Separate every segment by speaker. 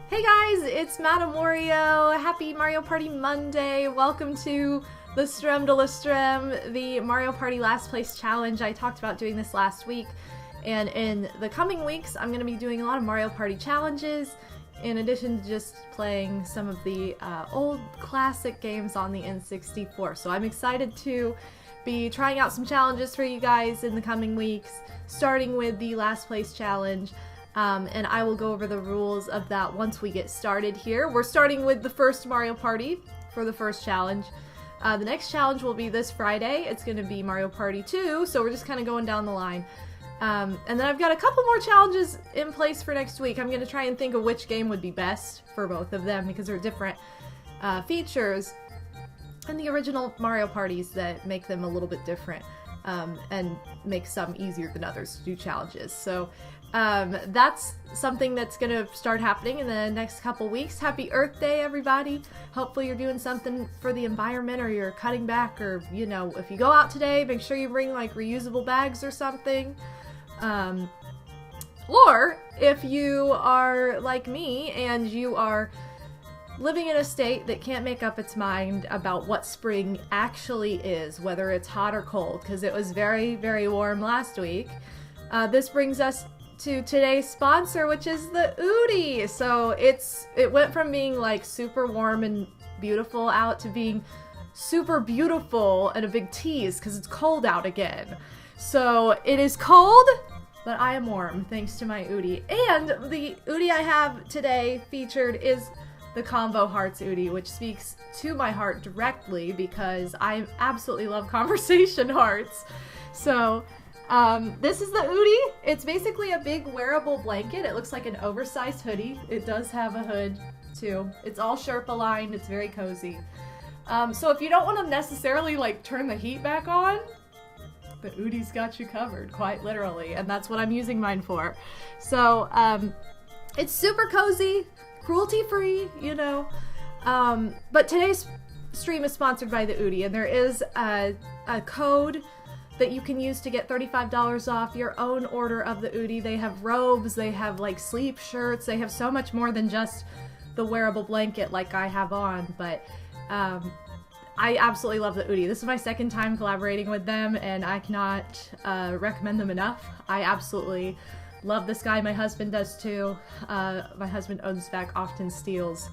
Speaker 1: Hey guys, it's MadameWario. Happy Mario Party Monday. Welcome to the Strem de la Strem, the Mario Party Last Place Challenge. I talked about doing this last week, and in the coming weeks, I'm going to be doing a lot of Mario Party challenges, in addition to just playing some of the old classic games on the N64. So I'm excited to be trying out some challenges for you guys in the coming weeks, starting with the Last Place Challenge. And I will go over the rules of that once we get started here. We're starting with the first Mario Party for the first challenge. The next challenge will be this Friday. It's going to be Mario Party 2, so we're just kind of going down the line. And then I've got a couple more challenges in place for next week. I'm going to try and think of which game would be best for both of them because there are different features in the original Mario Parties that make them a little bit different and make some easier than others to do challenges. So that's something that's gonna start happening in the next couple weeks. Happy Earth Day, everybody. Hopefully you're doing something for the environment, or you're cutting back, or, you know, if you go out today, make sure you bring like reusable bags or something. Or if you are like me and you are living in a state that can't make up its mind about what spring actually is, whether it's hot or cold, because it was very, very warm last week. This brings us to today's sponsor, which is the Oodie. So it went from being like super warm and beautiful out to being super beautiful and a big tease because it's cold out again. So it is cold, but I am warm thanks to my Oodie. And the Oodie I have today featured is the Combo Hearts Oodie, which speaks to my heart directly because I absolutely love conversation hearts. So this is the Oodie. It's basically a big wearable blanket. It looks like an oversized hoodie. It does have a hood too. It's all Sherpa lined. It's very cozy. So if you don't want to necessarily like turn the heat back on, the Oodie's got you covered, quite literally, and that's what I'm using mine for. So it's super cozy, cruelty-free, you know. But today's stream is sponsored by the Oodie, and there is a code that you can use to get $35 off your own order of the Oodie. They have robes, they have like sleep shirts, they have so much more than just the wearable blanket like I have on, but I absolutely love the Oodie. This is my second time collaborating with them, and I cannot recommend them enough. I absolutely love this guy. My husband does too. My husband owns back often steals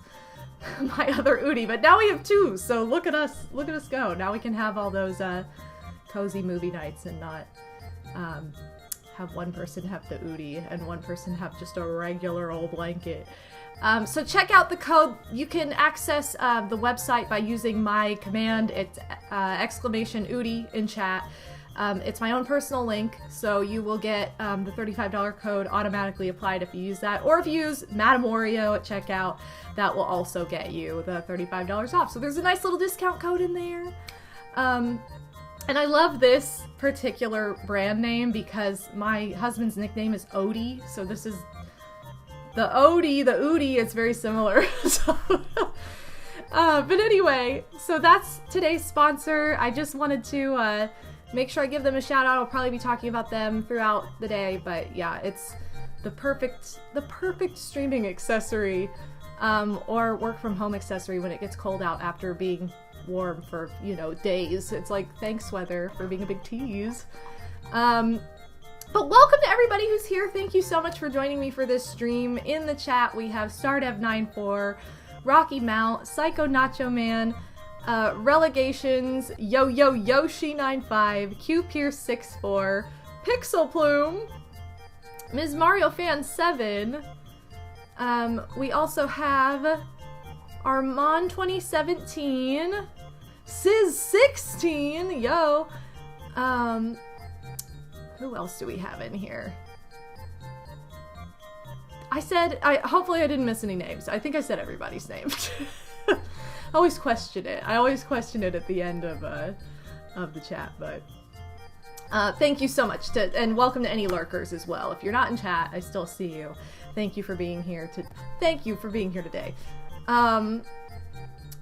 Speaker 1: my other Oodie, but now we have two, so look at us go. Now we can have all those cozy movie nights and not have one person have the Oodie and one person have just a regular old blanket. So check out the code. You can access the website by using my command. It's exclamation Oodie in chat. It's my own personal link, so you will get the $35 code automatically applied if you use that. Or if you use MadameWario at checkout, that will also get you the $35 off. So there's a nice little discount code in there. And I love this particular brand name because my husband's nickname is Oodie, so this is the Oodie, it's very similar. So, but anyway, so that's today's sponsor. I just wanted to make sure I give them a shout out. I'll probably be talking about them throughout the day, but yeah, it's the perfect streaming accessory, or work from home accessory when it gets cold out after being warm for, you know, days. It's like, thanks weather for being a big tease. But welcome to everybody who's here. Thank you so much for joining me for this stream. In the chat we have Stardev94, Rocky Mount, Psycho Nacho Man, Relegations, Yo Yo Yoshi95, Q Pierce 64, Pixel Plume, Ms. Mario Fan 7. We also have Armand 2017, Sizz 16, yo. Who else do we have in here? Hopefully I didn't miss any names. I think I said everybody's name. I always question it. At the end of the chat, but thank you so much and welcome to any lurkers as well. If you're not in chat, I still see you. Thank you for being here today.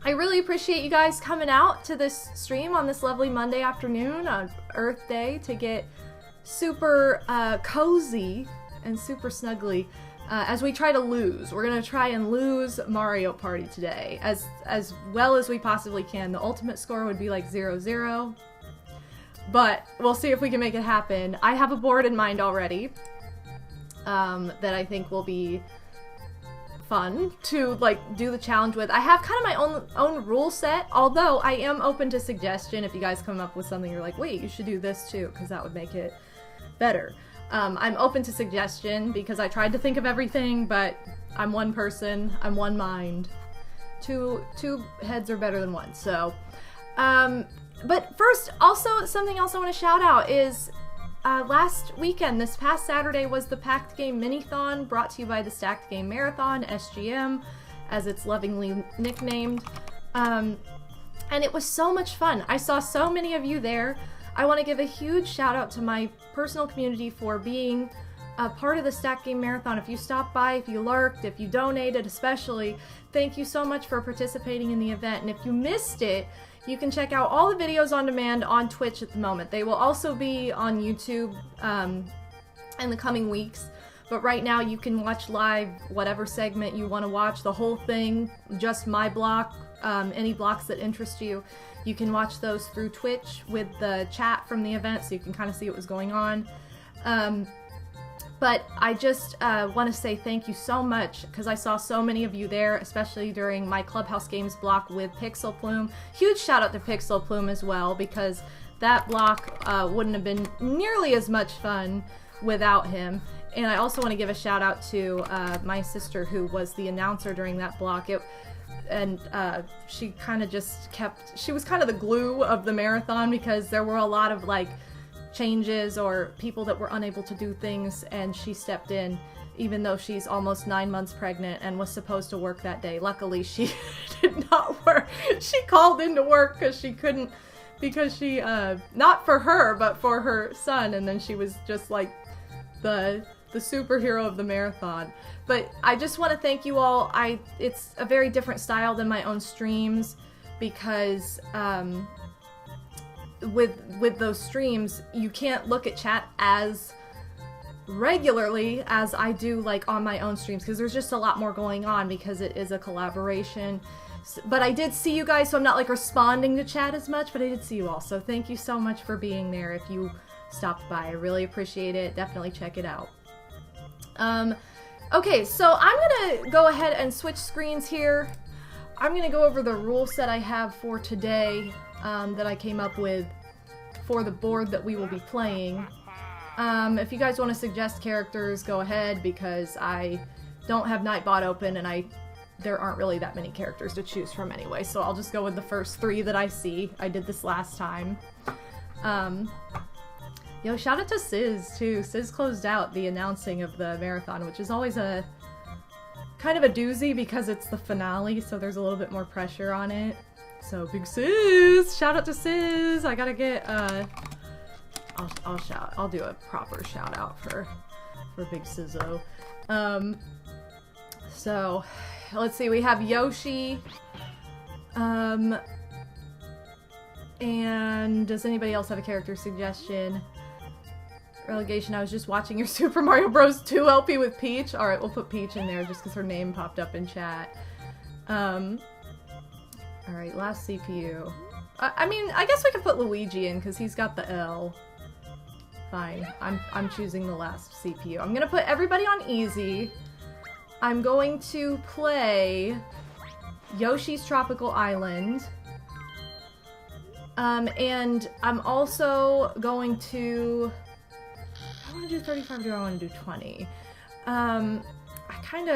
Speaker 1: I really appreciate you guys coming out to this stream on this lovely Monday afternoon on Earth Day to get super cozy and super snuggly as we try to lose. We're gonna try and lose Mario Party today as well as we possibly can. The ultimate score would be like 0-0, but we'll see if we can make it happen. I have a board in mind already that I think will be fun to like do the challenge with. I have kind of my own rule set, although I am open to suggestion if you guys come up with something you're like, wait, you should do this too, because that would make it better. I'm open to suggestion because I tried to think of everything, but I'm one person, I'm one mind. Two heads are better than one, so. But first, also, something else I want to shout out is last weekend, this past Saturday, was the Packed Game Mini-thon brought to you by the Stacked Game Marathon, SGM, as it's lovingly nicknamed. And it was so much fun. I saw so many of you there. I want to give a huge shout out to my personal community for being a part of the Stacked Game Marathon. If you stopped by, if you lurked, if you donated especially, thank you so much for participating in the event. And if you missed it, you can check out all the videos on demand on Twitch at the moment. They will also be on YouTube in the coming weeks. But right now you can watch live whatever segment you want to watch, the whole thing, just my block, any blocks that interest you. You can watch those through Twitch with the chat from the event, so you can kind of see what was going on. But I just want to say thank you so much, because I saw so many of you there, especially during my Clubhouse Games block with Pixel Plume. Huge shout out to Pixel Plume as well, because that block wouldn't have been nearly as much fun without him. And I also want to give a shout out to my sister, who was the announcer during that block. She kind of just kept, she was kind of the glue of the marathon, because there were a lot of like changes or people that were unable to do things, and she stepped in even though she's almost 9 months pregnant and was supposed to work that day. Luckily she did not work. She called into work because she couldn't, because she not for her but for her son, and then she was just like the superhero of the marathon. But I just want to thank you all. It's a very different style than my own streams, because with those streams you can't look at chat as regularly as I do like on my own streams, because there's just a lot more going on because it is a collaboration. But I did see you guys, so I'm not like responding to chat as much, but I did see you all, so thank you so much for being there. If you stopped by, I really appreciate it. Definitely check it out. Okay, so I'm gonna go ahead and switch screens here. I'm gonna go over the rule set I have for today that I came up with for the board that we will be playing. If you guys want to suggest characters, go ahead, because I don't have Nightbot open and there aren't really that many characters to choose from anyway, so I'll just go with the first 3 that I see. I did this last time. Yo, shout out to Sizz, too. Sizz closed out the announcing of the marathon, which is always a kind of a doozy because it's the finale, so there's a little bit more pressure on it. So, big Sizz! Shout out to Sizz! I gotta get, I'll do a proper shout out for big Sizzo. So, let's see, we have Yoshi, and does anybody else have a character suggestion? Relegation, I was just watching your Super Mario Bros. 2 LP with Peach. Alright, we'll put Peach in there just because her name popped up in chat. Alright, last CPU. I mean, I guess we could put Luigi in because he's got the L. Fine, I'm choosing the last CPU. I'm gonna put everybody on easy. I'm going to play Yoshi's Tropical Island. And I'm also going to... I want to do 35, do I want to do 20? I think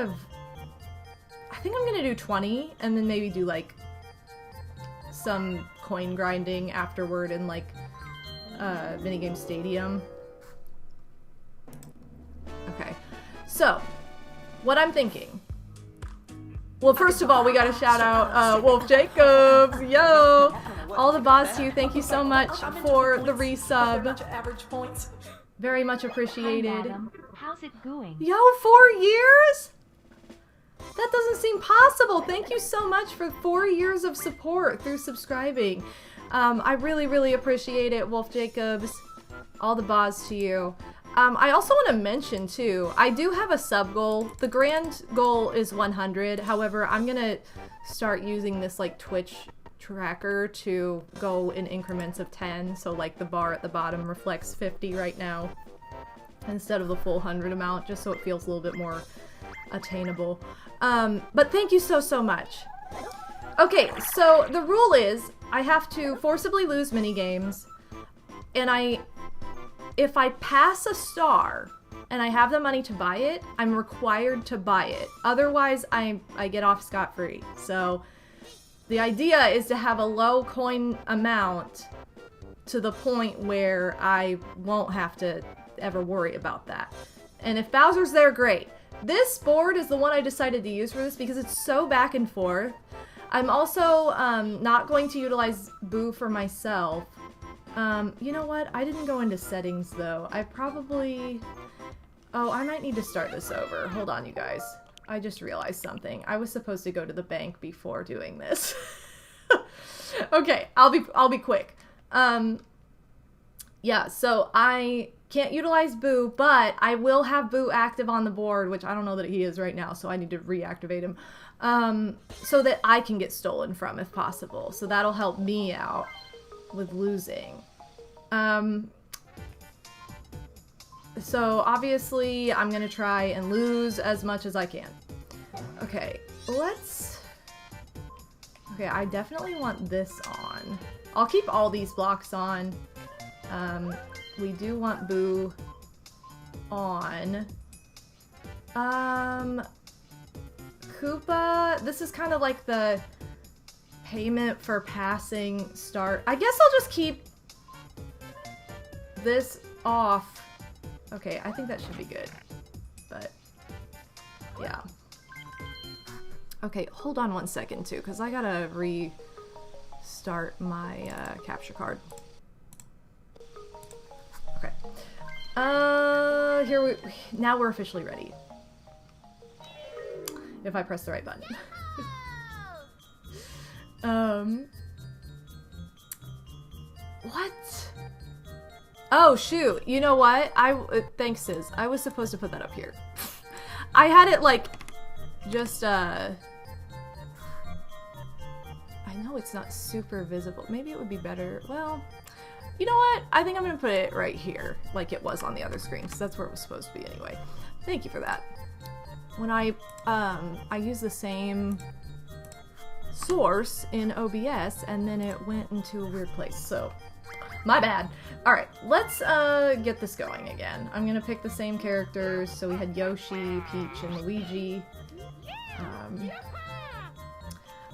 Speaker 1: I'm going to do 20, and then maybe do, like, some coin grinding afterward in, like, Minigame Stadium. Okay. So, what I'm thinking... Well, first of all, we gotta shout out Wolf Jacobs, yo! All the boss to you, thank you so much for the resub. Very much appreciated.
Speaker 2: Hi, how's it going?
Speaker 1: Yo, 4 years? That doesn't seem possible. Thank you so much for 4 years of support through subscribing. I really, really appreciate it, Wolf Jacobs. All the boss to you. I also want to mention too, I do have a sub goal. The grand goal is 100. However, I'm going to start using this like Twitch tracker to go in increments of 10. So like the bar at the bottom reflects 50 right now instead of the full 100 amount, just so it feels a little bit more attainable. But thank you so much. Okay, so the rule is I have to forcibly lose mini games, and if I pass a star and I have the money to buy it, I'm required to buy it. Otherwise, I get off scot-free. So the idea is to have a low coin amount to the point where I won't have to ever worry about that. And if Bowser's there, great. This board is the one I decided to use for this because it's so back and forth. I'm also not going to utilize Boo for myself. You know what? I didn't go into settings though. I probably... Oh, I might need to start this over. Hold on, you guys. I just realized something. I was supposed to go to the bank before doing this. Okay, I'll be quick. Yeah, so I can't utilize Boo, but I will have Boo active on the board, which I don't know that he is right now, so I need to reactivate him. So that I can get stolen from if possible. So that'll help me out with losing. So obviously I'm gonna try and lose as much as I can. Okay, okay, I definitely want this on. I'll keep all these blocks on. We do want Boo on. Koopa, this is kind of like the payment for passing start. I guess I'll just keep this off. Okay, I think that should be good, but yeah. Okay, hold on one second too, because I gotta restart my capture card. Okay. Now we're officially ready. If I press the right button. What? Oh, shoot. You know what? Thanks, Sis. I was supposed to put that up here. I had it, like, just, I know it's not super visible. Maybe it would be better. Well, you know what? I think I'm gonna put it right here, like it was on the other screen, because that's where it was supposed to be anyway. Thank you for that. When I used the same source in OBS, and then it went into a weird place, so my bad. Alright, let's get this going again. I'm gonna pick the same characters, so we had Yoshi, Peach, and Luigi.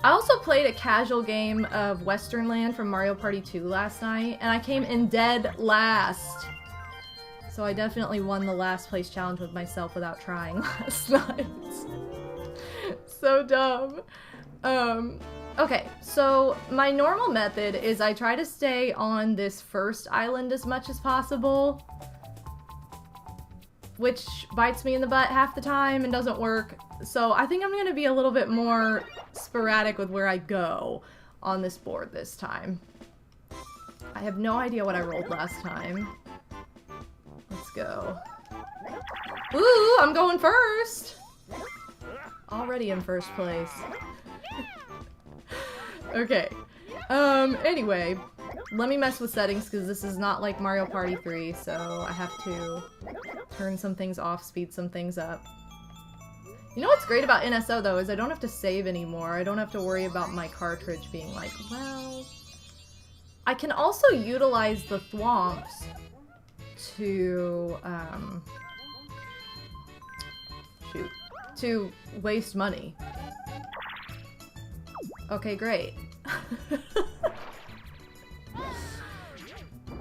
Speaker 1: I also played a casual game of Western Land from Mario Party 2 last night, and I came in dead last. So I definitely won the last place challenge with myself without trying last night. So dumb. Okay, so my normal method is I try to stay on this first island as much as possible, which bites me in the butt half the time and doesn't work. So I think I'm going to be a little bit more sporadic with where I go on this board this time. I have no idea what I rolled last time. Let's go. Ooh, I'm going first! Already in first place. Okay. Anyway, let me mess with settings because this is not like Mario Party 3, so I have to turn some things off, speed some things up. You know what's great about NSO though is I don't have to save anymore. I don't have to worry about my cartridge being like, well... I can also utilize the thwomps to, to waste money. Okay, great.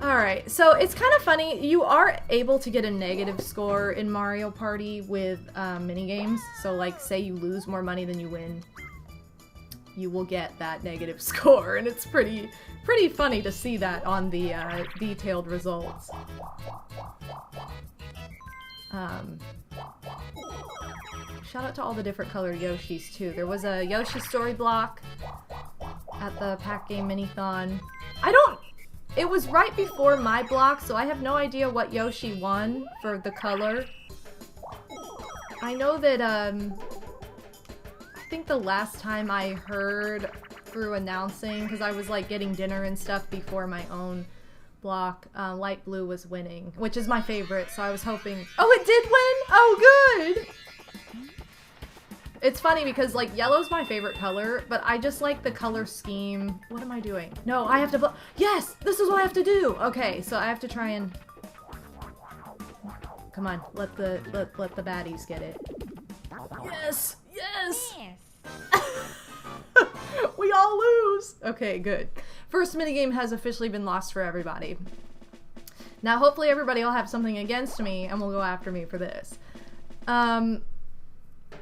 Speaker 1: Alright, so it's kind of funny. You are able to get a negative score in Mario Party with minigames. So, like, say you lose more money than you win, you will get that negative score, and it's pretty funny to see that on the detailed results. Shout out to all the different colored Yoshis, too. There was a Yoshi story block at the Pack Game Minithon. It was right before my block, so I have no idea what Yoshi won for the color. I know that, I think the last time I heard through announcing, because I was like getting dinner and stuff before my own block, light blue was winning, which is my favorite, so I was hoping— oh, it did win? Oh, good! It's funny because, like, yellow's my favorite color, but I just like the color scheme. What am I doing? No, I have to— yes! This is what I have to do! Okay, so I have to try and— come on, let the baddies get it. Yes! Yes! We all lose! Okay, good. First minigame has officially been lost for everybody. Now, hopefully everybody will have something against me and will go after me for this.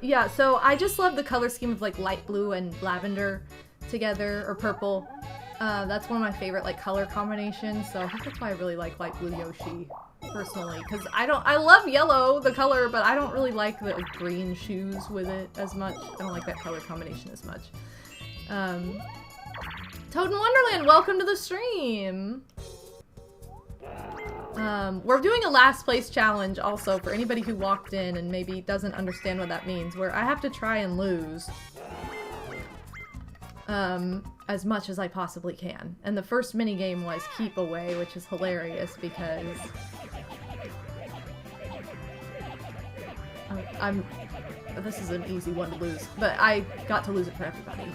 Speaker 1: Yeah, so I just love the color scheme of like light blue and lavender together, or purple. That's one of my favorite like color combinations, so I think that's why I really like light blue Yoshi, personally. Because I love yellow, the color, but I don't really like the green shoes with it as much. I don't like that color combination as much. Toad in Wonderland, welcome to the stream! We're doing a last place challenge also for anybody who walked in and maybe doesn't understand what that means, where I have to try and lose as much as I possibly can. And the first minigame was keep away, which is hilarious because this is an easy one to lose, but I got to lose it for everybody.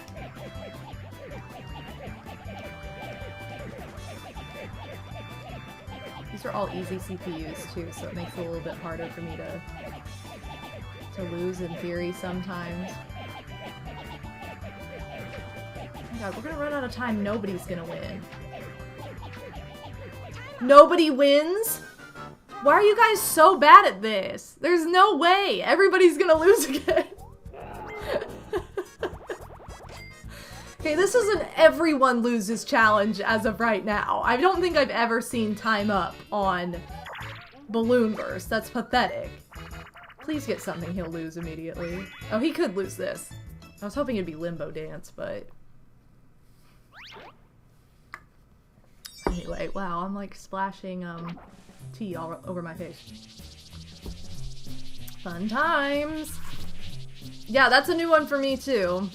Speaker 1: These are all easy CPUs too, so it makes it a little bit harder for me to lose in theory sometimes. Oh my god, we're gonna run out of time. Nobody's gonna win. Nobody wins? Why are you guys so bad at this? There's no way. Everybody's gonna lose again. Okay, this is an everyone loses challenge as of right now. I don't think I've ever seen time up on Balloon Burst. That's pathetic. Please get something he'll lose immediately. Oh, he could lose this. I was hoping it'd be Limbo Dance, but... anyway, wow, I'm like splashing tea all over my face. Fun times! Yeah, that's a new one for me too.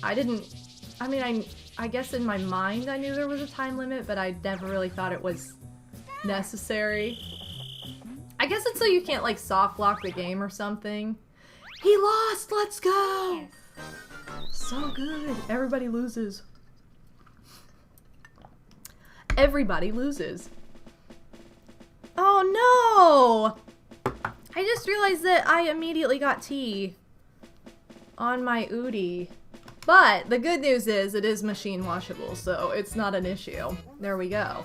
Speaker 1: I guess in my mind I knew there was a time limit, but I never really thought it was necessary. I guess it's so you can't like soft lock the game or something. He lost! Let's go! So good. Everybody loses. Everybody loses. Oh no! I just realized that I immediately got tea on my Oodie. But the good news is it is machine washable, so it's not an issue. There we go.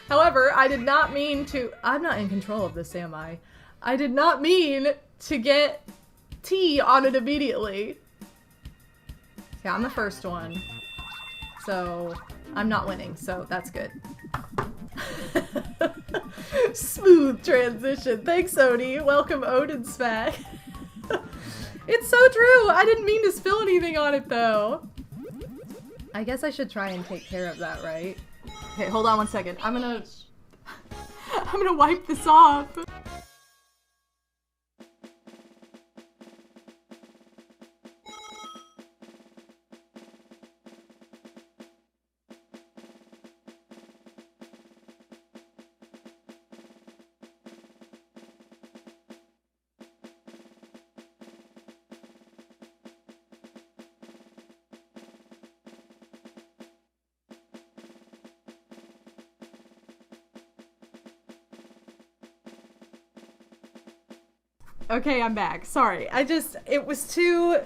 Speaker 1: However, I did not mean to— I'm not in control of this, am I? I did not mean to get tea on it immediately. Yeah, I'm the first one. So I'm not winning, so that's good. Smooth transition. Thanks, Oodie. Welcome, Odin Smack. It's so true! I didn't mean to spill anything on it, though. I guess I should try and take care of that, right? Okay, hold on one second. I'm gonna wipe this off. Okay, I'm back. Sorry. It was too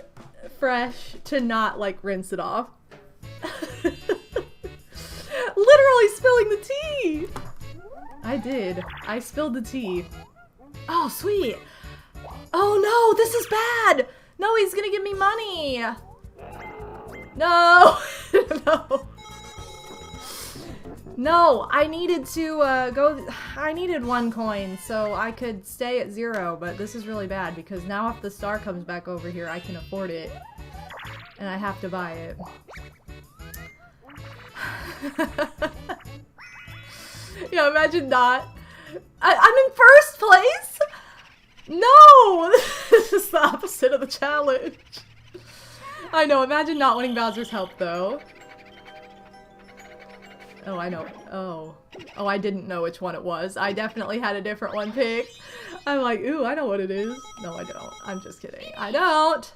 Speaker 1: fresh to not, like, rinse it off. Literally spilling the tea! I did. I spilled the tea. Oh, sweet. Oh no, this is bad! No, he's gonna give me money! No! No. No, I needed to I needed 1 coin so I could stay at 0, but this is really bad because now if the star comes back over here, I can afford it. and I have to buy it. Yeah, imagine not. I'm in first place? No! This is the opposite of the challenge. I know, imagine not wanting Bowser's help, though. Oh, I know. Oh. Oh, I didn't know which one it was. I definitely had a different one picked. I'm like, ooh, I know what it is. No, I don't. I'm just kidding. I don't!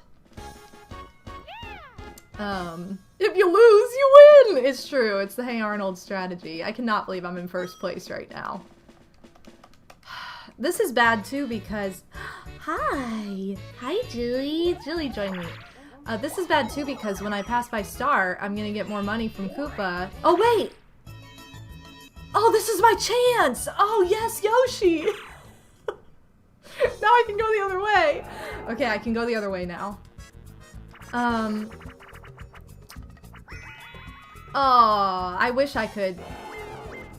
Speaker 1: If you lose, you win! It's true. It's the Hey Arnold strategy. I cannot believe I'm in first place right now. This is bad, too, because... Hi! Hi, Julie! Julie joined me. This is bad, too, because when I pass by Star, I'm gonna get more money from Koopa. Oh, wait! Oh, this is my chance! Oh, yes, Yoshi! Now I can go the other way! Okay, I can go the other way now. Oh, I wish I could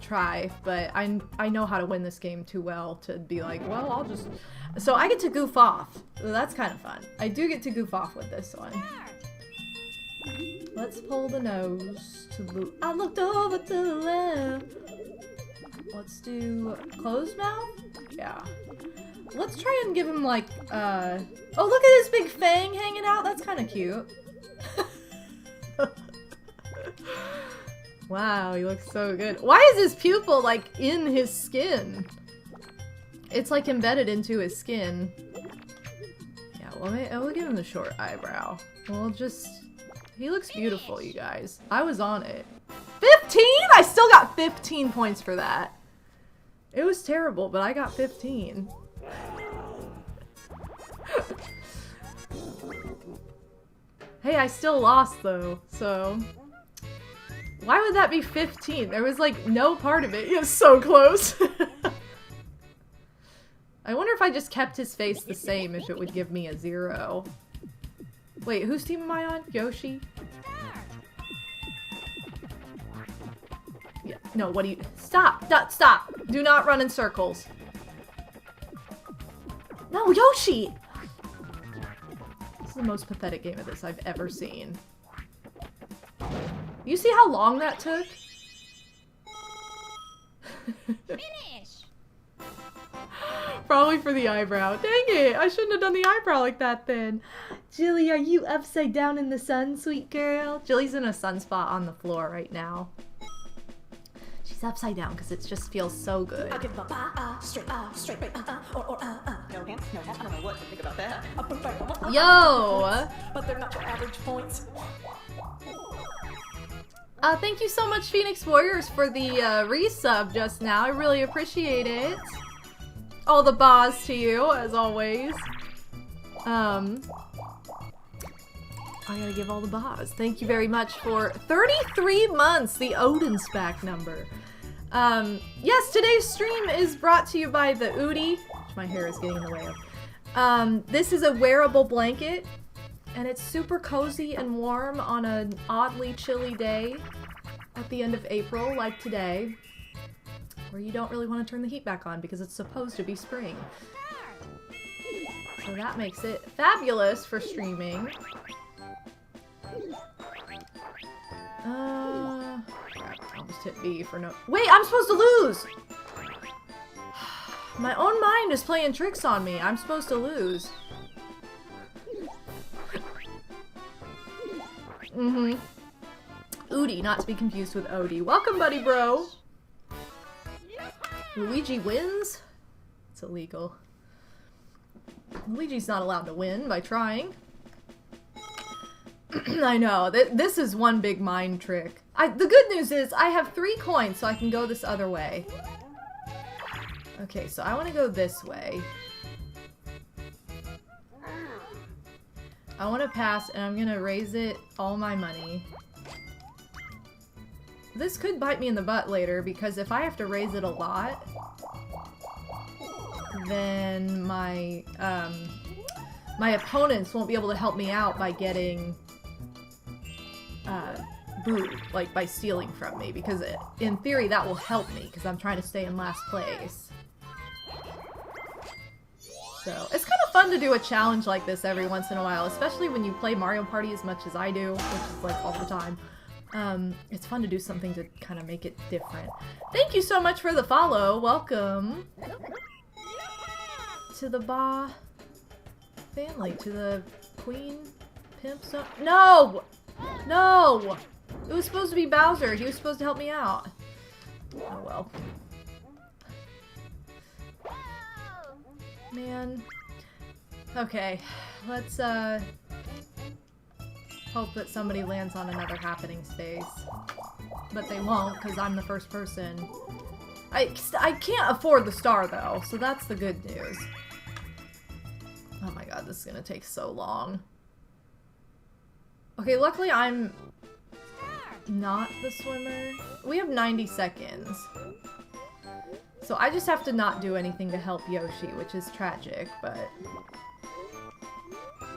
Speaker 1: try, but I know how to win this game too well to be like, well, I'll just... So I get to goof off. So that's kind of fun. I do get to goof off with this one. Let's pull the nose to the... I looked over to the left. Let's do closed mouth? Yeah. Let's try and give him like, oh, look at his big fang hanging out. That's kind of cute. Wow, he looks so good. Why is his pupil, like, in his skin? It's, like, embedded into his skin. Yeah, well, we'll give him the short eyebrow. We'll just... He looks beautiful, you guys. I was on it. 15?! I still got 15 points for that. It was terrible, but I got 15. Hey, I still lost, though, so... Why would that be 15? There was, like, no part of it. He was so close. I wonder if I just kept his face the same, if it would give me a 0. Wait, whose team am I on? Yoshi? Yeah, no, what do you... Stop! Stop! Do not run in circles. No, Yoshi! This is the most pathetic game of this I've ever seen. You see how long that took?
Speaker 2: Finish!
Speaker 1: Probably for the eyebrow. Dang it! I shouldn't have done the eyebrow like that then. Jilly, are you upside down in the sun, sweet girl? Jilly's in a sunspot on the floor right now. She's upside down because it just feels so good.
Speaker 2: I'll give them a straight, or no hands, no hands. I don't know what to think about that.
Speaker 1: Yo!
Speaker 2: But they're not your average points.
Speaker 1: Thank you so much, Phoenix Warriors, for the resub just now. I really appreciate it. All the bars to you, as always. I gotta give all the bars. Thank you very much for 33 months, the Odin's back number. Yes, today's stream is brought to you by the Oodie, which my hair is getting in the way of. This is a wearable blanket. And it's super cozy and warm on an oddly chilly day at the end of April, like today, where you don't really want to turn the heat back on because it's supposed to be spring. So that makes it fabulous for streaming. Crap, I almost hit B for no- Wait, I'm supposed to lose! My own mind is playing tricks on me. I'm supposed to lose. Mm-hmm. Oodie, not to be confused with Oodie. Welcome, buddy bro! Luigi wins? It's illegal. Luigi's not allowed to win by trying. I know, this is one big mind trick. The good news is, I have 3 coins, so I can go this other way. Okay, so I want to go this way. I want to pass, and I'm gonna raise it all my money. This could bite me in the butt later, because if I have to raise it a lot, then my opponents won't be able to help me out by getting booed, like by stealing from me, because in theory that will help me, because I'm trying to stay in last place. So it's kind of fun to do a challenge like this every once in a while, especially when you play Mario Party as much as I do, which is like all the time. It's fun to do something to kind of make it different. Thank you so much for the follow. Welcome to the Ba family, to the Queen Pimp. No! No! It was supposed to be Bowser. He was supposed to help me out. Oh well. Man. Okay, let's hope that somebody lands on another happening space. But they won't, because I'm the first person. I can't afford the star, though, so that's the good news. Oh my god, this is gonna take so long. Okay, luckily I'm not the swimmer. We have 90 seconds. So I just have to not do anything to help Yoshi, which is tragic, but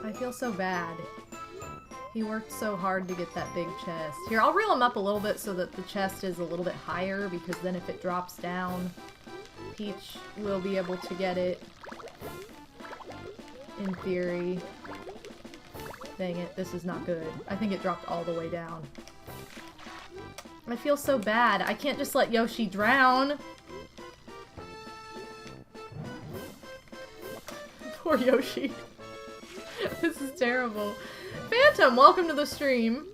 Speaker 1: I feel so bad. He worked so hard to get that big chest. Here, I'll reel him up a little bit so that the chest is a little bit higher, because then if it drops down, Peach will be able to get it. In theory. Dang it, this is not good. I think it dropped all the way down. I feel so bad. I can't just let Yoshi drown. Poor Yoshi. This is terrible. Phantom, welcome to the stream.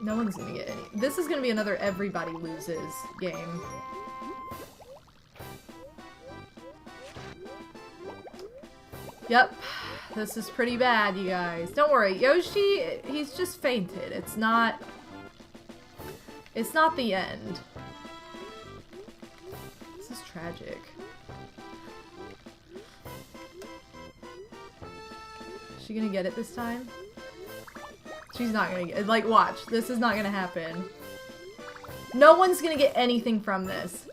Speaker 1: No one's gonna get any. This is gonna be another everybody loses game. Yep. This is pretty bad, you guys. Don't worry. Yoshi, he's just fainted. It's not the end. This is tragic. Is she gonna get it this time? She's not gonna get it. Like, watch. This is not gonna happen. No one's gonna get anything from this.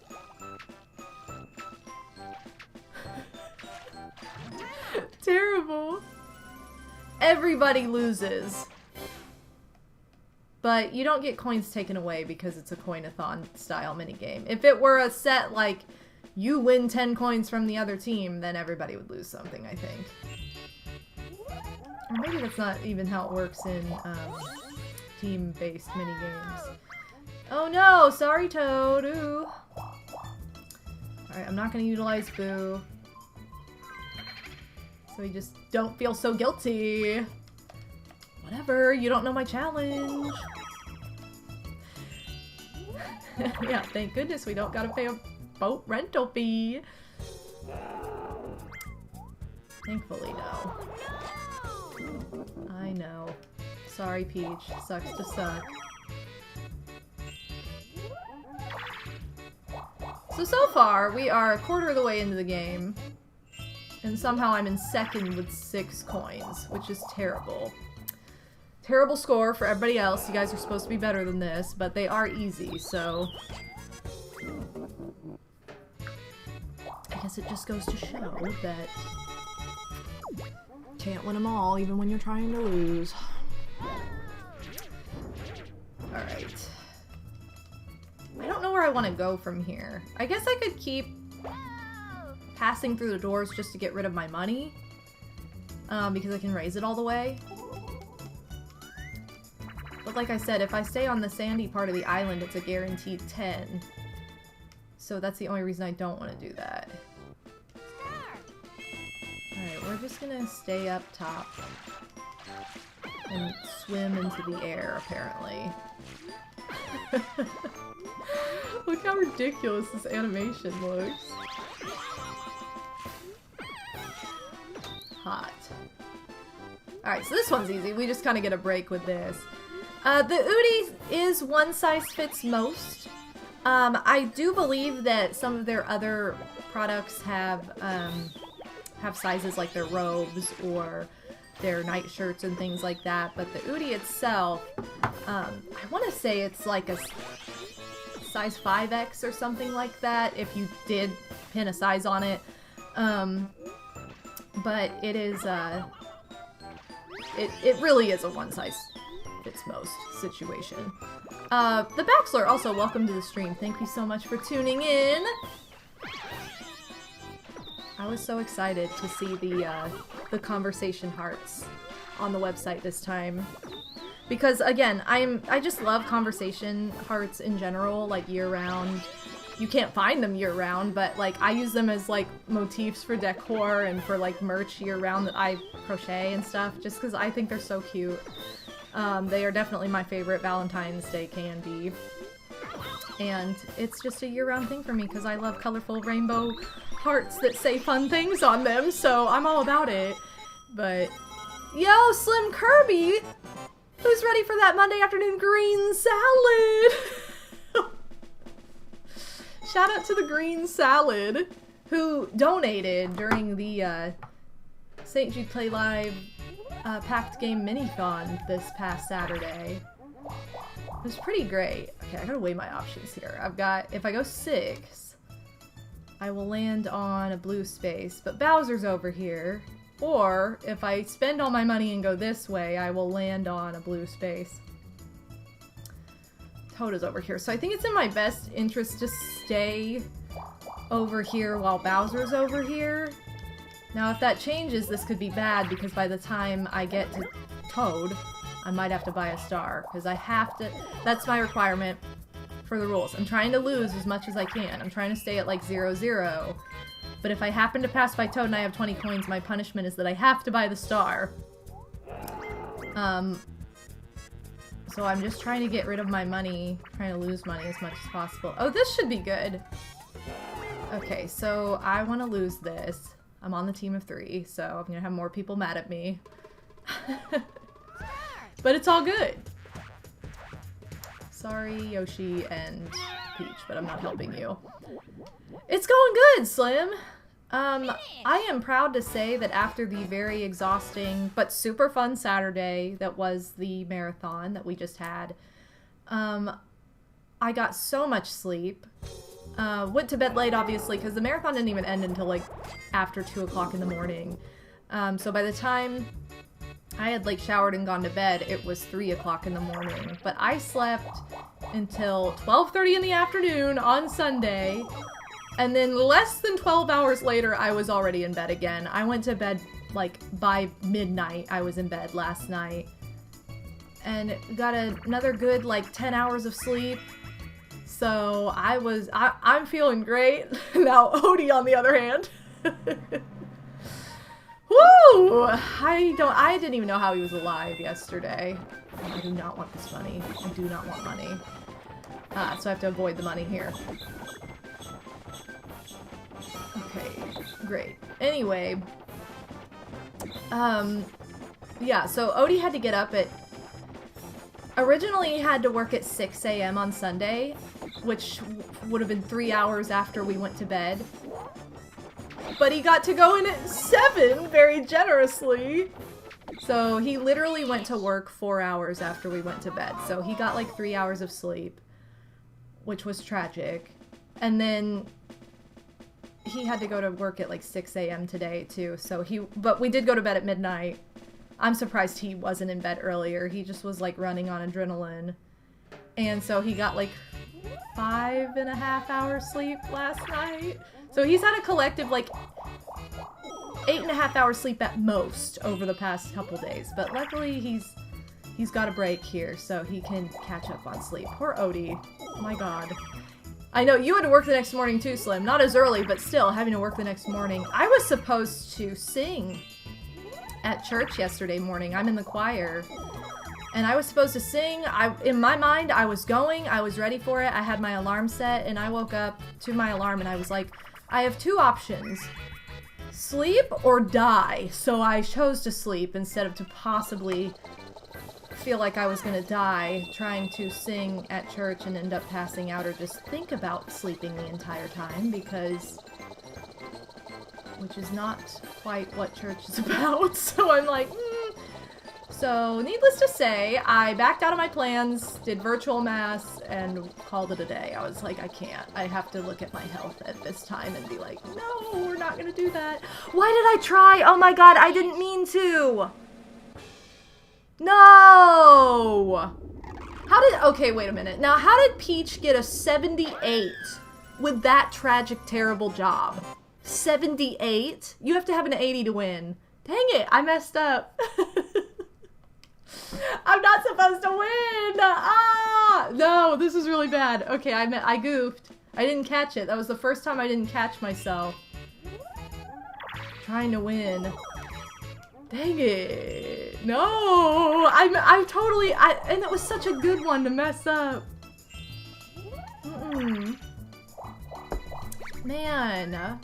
Speaker 1: Terrible. Everybody loses. But you don't get coins taken away because it's a coin-a-thon style minigame. If it were a set like, you win 10 coins from the other team, then everybody would lose something, I think. Or maybe that's not even how it works in team-based minigames. Oh no! Sorry, Toad! Ooh. Alright, I'm not gonna utilize Boo. So we just don't feel so guilty. Whatever, you don't know my challenge. Yeah, thank goodness we don't gotta pay a boat rental fee. Thankfully, no. I know. Sorry, Peach. Sucks to suck. So far, we are a quarter of the way into the game. And somehow I'm in second with 6 coins, which is terrible. Terrible score for everybody else. You guys are supposed to be better than this, but they are easy, so... I guess it just goes to show that... can't win them all, even when you're trying to lose. Alright. I don't know where I want to go from here. I guess I could keep passing through the doors just to get rid of my money. Because I can raise it all the way. But like I said, if I stay on the sandy part of the island, it's a guaranteed 10. So that's the only reason I don't want to do that. Alright, we're just gonna stay up top. And swim into the air, apparently. Look how ridiculous this animation looks. Hot. Alright, so this one's easy. We just kind of get a break with this. The Oodie is one size fits most. I do believe that some of their other products have sizes like their robes or their nightshirts and things like that, but the Oodie itself, I want to say it's like a size 5X or something like that, if you did pin a size on it. But it is, it really is a one size fits most situation. The Baxler, also welcome to the stream. Thank you so much for tuning in. I was so excited to see the conversation hearts on the website this time. Because again, I just love conversation hearts in general, like year-round. You can't find them year-round, but like I use them as like motifs for decor and for like merch year-round that I crochet and stuff, just because I think they're so cute. They are definitely my favorite Valentine's Day candy. And it's just a year-round thing for me because I love colorful rainbow hearts that say fun things on them, so I'm all about it. But, yo, Slim Kirby! Who's ready for that Monday afternoon green salad? Shout out to the green salad, who donated during the St. Jude Play Live packed game mini-thon this past Saturday. It was pretty great. Okay, I gotta weigh my options here. I've got, if I go 6, I will land on a blue space, but Bowser's over here. Or, if I spend all my money and go this way, I will land on a blue space. Toada's over here. So I think it's in my best interest to stay over here while Bowser's over here. Now, if that changes, this could be bad, because by the time I get to Toad, I might have to buy a star, because I have to... That's my requirement for the rules. I'm trying to lose as much as I can. I'm trying to stay at like 0-0. But if I happen to pass by Toad and I have 20 coins, my punishment is that I have to buy the star. So I'm just trying to get rid of my money, trying to lose money as much as possible. Oh, this should be good. Okay, so I want to lose this. I'm on the team of 3, so I'm gonna have more people mad at me. But it's all good. Sorry, Yoshi and Peach, but I'm not helping you. It's going good, Slim! I am proud to say that after the very exhausting but super fun Saturday that was the marathon that we just had, I got so much sleep. Went to bed late, obviously, because the marathon didn't even end until like after 2 o'clock in the morning. So by the time I had like showered and gone to bed, it was 3 o'clock in the morning. But I slept until 12:30 in the afternoon on Sunday. And then less than 12 hours later, I was already in bed again. I went to bed like by midnight. I was in bed last night. And got another good like 10 hours of sleep. So I'm feeling great. Now Oodie, on the other hand. Woo! I didn't even know how he was alive yesterday. I do not want this money. I do not want money. So I have to avoid the money here. Okay, great. Anyway, yeah, so Oodie had to get up at... Originally, he had to work at 6 a.m. on Sunday, which would have been 3 hours after we went to bed. But he got to go in at 7, very generously. So he literally went to work 4 hours after we went to bed. So he got like 3 hours of sleep, which was tragic. And then he had to go to work at like 6 a.m. today too. So but we did go to bed at midnight. I'm surprised he wasn't in bed earlier. He just was like running on adrenaline. And so he got like 5.5 hours sleep last night. So he's had a collective like 8.5 hours sleep at most over the past couple days. But luckily he's got a break here so he can catch up on sleep. Poor Oodie. Oh my god. I know, you had to work the next morning too, Slim. Not as early, but still having to work the next morning. I was supposed to sing at church yesterday morning. I'm in the choir. And I was supposed to sing. In my mind, I was going. I was ready for it. I had my alarm set, and I woke up to my alarm, and I was like, I have 2 options. Sleep or die. So I chose to sleep instead of to possibly feel like I was gonna die trying to sing at church and end up passing out or just think about sleeping the entire time, because... which is not quite what church is about. So I'm like, So, needless to say, I backed out of my plans, did virtual mass, and called it a day. I was like, I can't. I have to look at my health at this time and be like, no, we're not gonna do that. Why did I try? Oh my god, I didn't mean to! No! Okay, wait a minute. Now, how did Peach get a 78 with that tragic, terrible job? 78? You have to have an 80 to win. Dang it, I messed up. I'm not supposed to win! Ah! No, this is really bad. Okay, I goofed. I didn't catch it. That was the first time I didn't catch myself. Trying to win. Dang it. No! I'm totally... and it was such a good one to mess up. Man.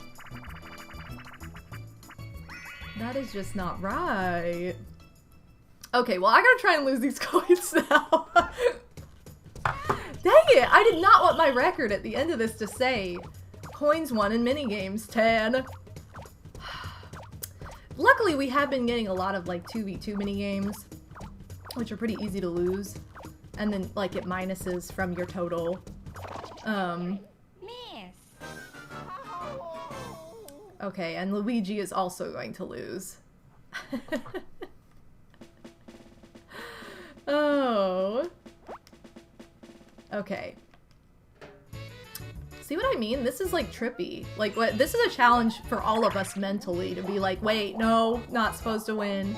Speaker 1: That is just not right. Okay, well, I gotta try and lose these coins now. Dang it! I did not want my record at the end of this to say coins won in minigames 10. Luckily, we have been getting a lot of like 2v2 minigames, which are pretty easy to lose. And then like it minuses from your total. Okay, and Luigi is also going to lose. Oh. Okay. See what I mean? This is like trippy. Like, what? This is a challenge for all of us mentally to be like, wait, no, not supposed to win.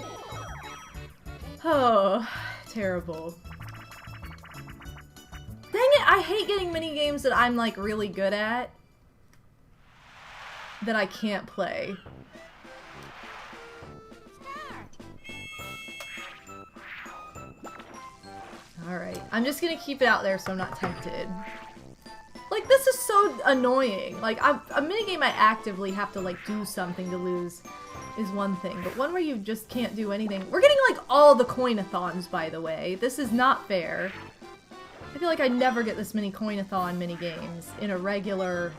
Speaker 1: Oh, terrible. Dang it, I hate getting mini games that I'm like really good at that I can't play. Alright, I'm just gonna keep it out there so I'm not tempted. Like, this is so annoying. Like, a minigame I actively have to, like, do something to lose is one thing, but one where you just can't do anything. We're getting, like, all the coin-a-thons, by the way. This is not fair. I feel like I never get this many coin-a-thon minigames in a regular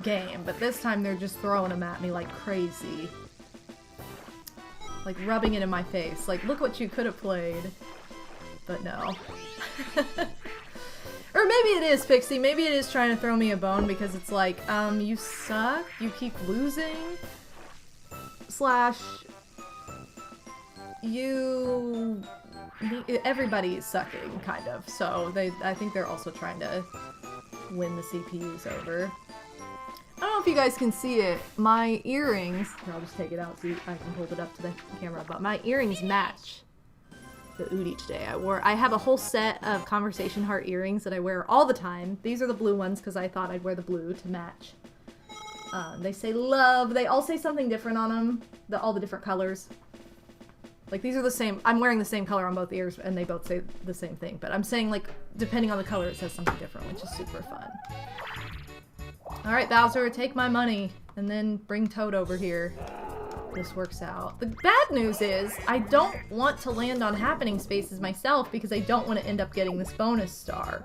Speaker 1: game, but this time they're just throwing them at me like crazy. Like, rubbing it in my face. Like, look what you could have played. But no. Or maybe it is, Pixie. Maybe it is trying to throw me a bone because it's like, you suck, you keep losing, / everybody is sucking, kind of. So I think they're also trying to win the CPUs over. I don't know if you guys can see it. My earrings, here, I'll just take it out so I can hold it up to the camera, but my earrings match the Oodie today. I have a whole set of conversation heart earrings that I wear all the time. These are the blue ones because I thought I'd wear the blue to match. They say love. They all say something different on them. All the different colors. Like, these are the same. I'm wearing the same color on both ears and they both say the same thing. But I'm saying, like, depending on the color, it says something different, which is super fun. Alright, Bowser, take my money and then bring Toad over here. This works out. The bad news is I don't want to land on happening spaces myself because I don't want to end up getting this bonus star.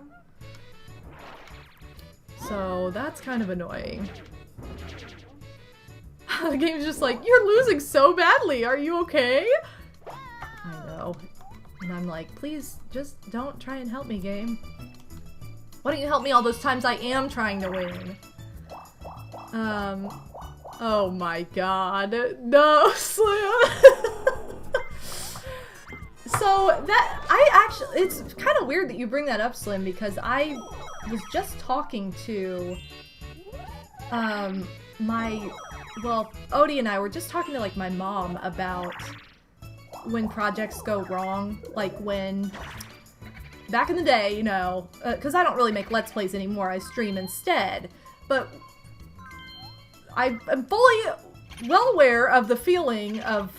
Speaker 1: So that's kind of annoying. The game's just like, you're losing so badly, are you okay? I know. And I'm like, please just don't try and help me, game. Why don't you help me all those times I am trying to win? Oh my god. No, Slim! So, it's kind of weird that you bring that up, Slim, because I was just talking to, Oodie and I were just talking to, like, my mom about when projects go wrong, like when, back in the day, you know, because I don't really make Let's Plays anymore, I stream instead, but I'm fully well aware of the feeling of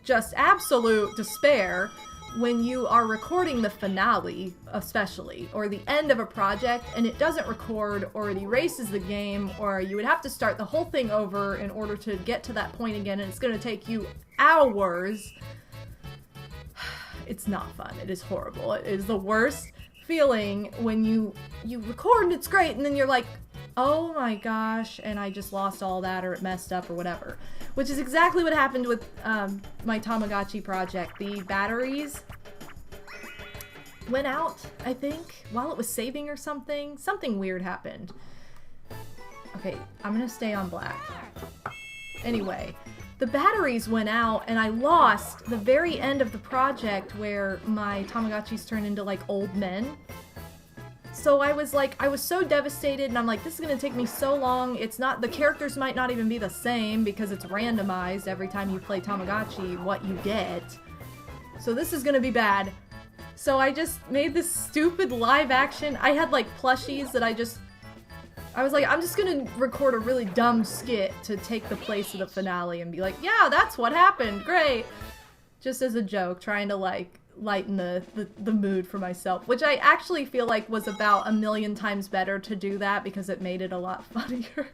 Speaker 1: just absolute despair when you are recording the finale, especially, or the end of a project, and it doesn't record, or it erases the game, or you would have to start the whole thing over in order to get to that point again, and it's going to take you hours. It's not fun. It is horrible. It is the worst feeling when you record and it's great, and then you're like, oh my gosh, and I just lost all that, or it messed up, or whatever. Which is exactly what happened with my Tamagotchi project. The batteries went out, I think, while it was saving or something. Something weird happened. Okay, I'm gonna stay on black. Anyway, the batteries went out and I lost the very end of the project where my Tamagotchis turned into like old men. So I was so devastated, and I'm like, this is gonna take me so long. It's not, the characters might not even be the same because it's randomized every time you play Tamagotchi what you get. So this is gonna be bad. So I just made this stupid live action. I had like plushies that I was like, I'm just gonna record a really dumb skit to take the place of the finale and be like, yeah, that's what happened, great. Just as a joke, trying to like lighten the mood for myself, which I actually feel like was about 1,000,000 times better to do that because it made it a lot funnier.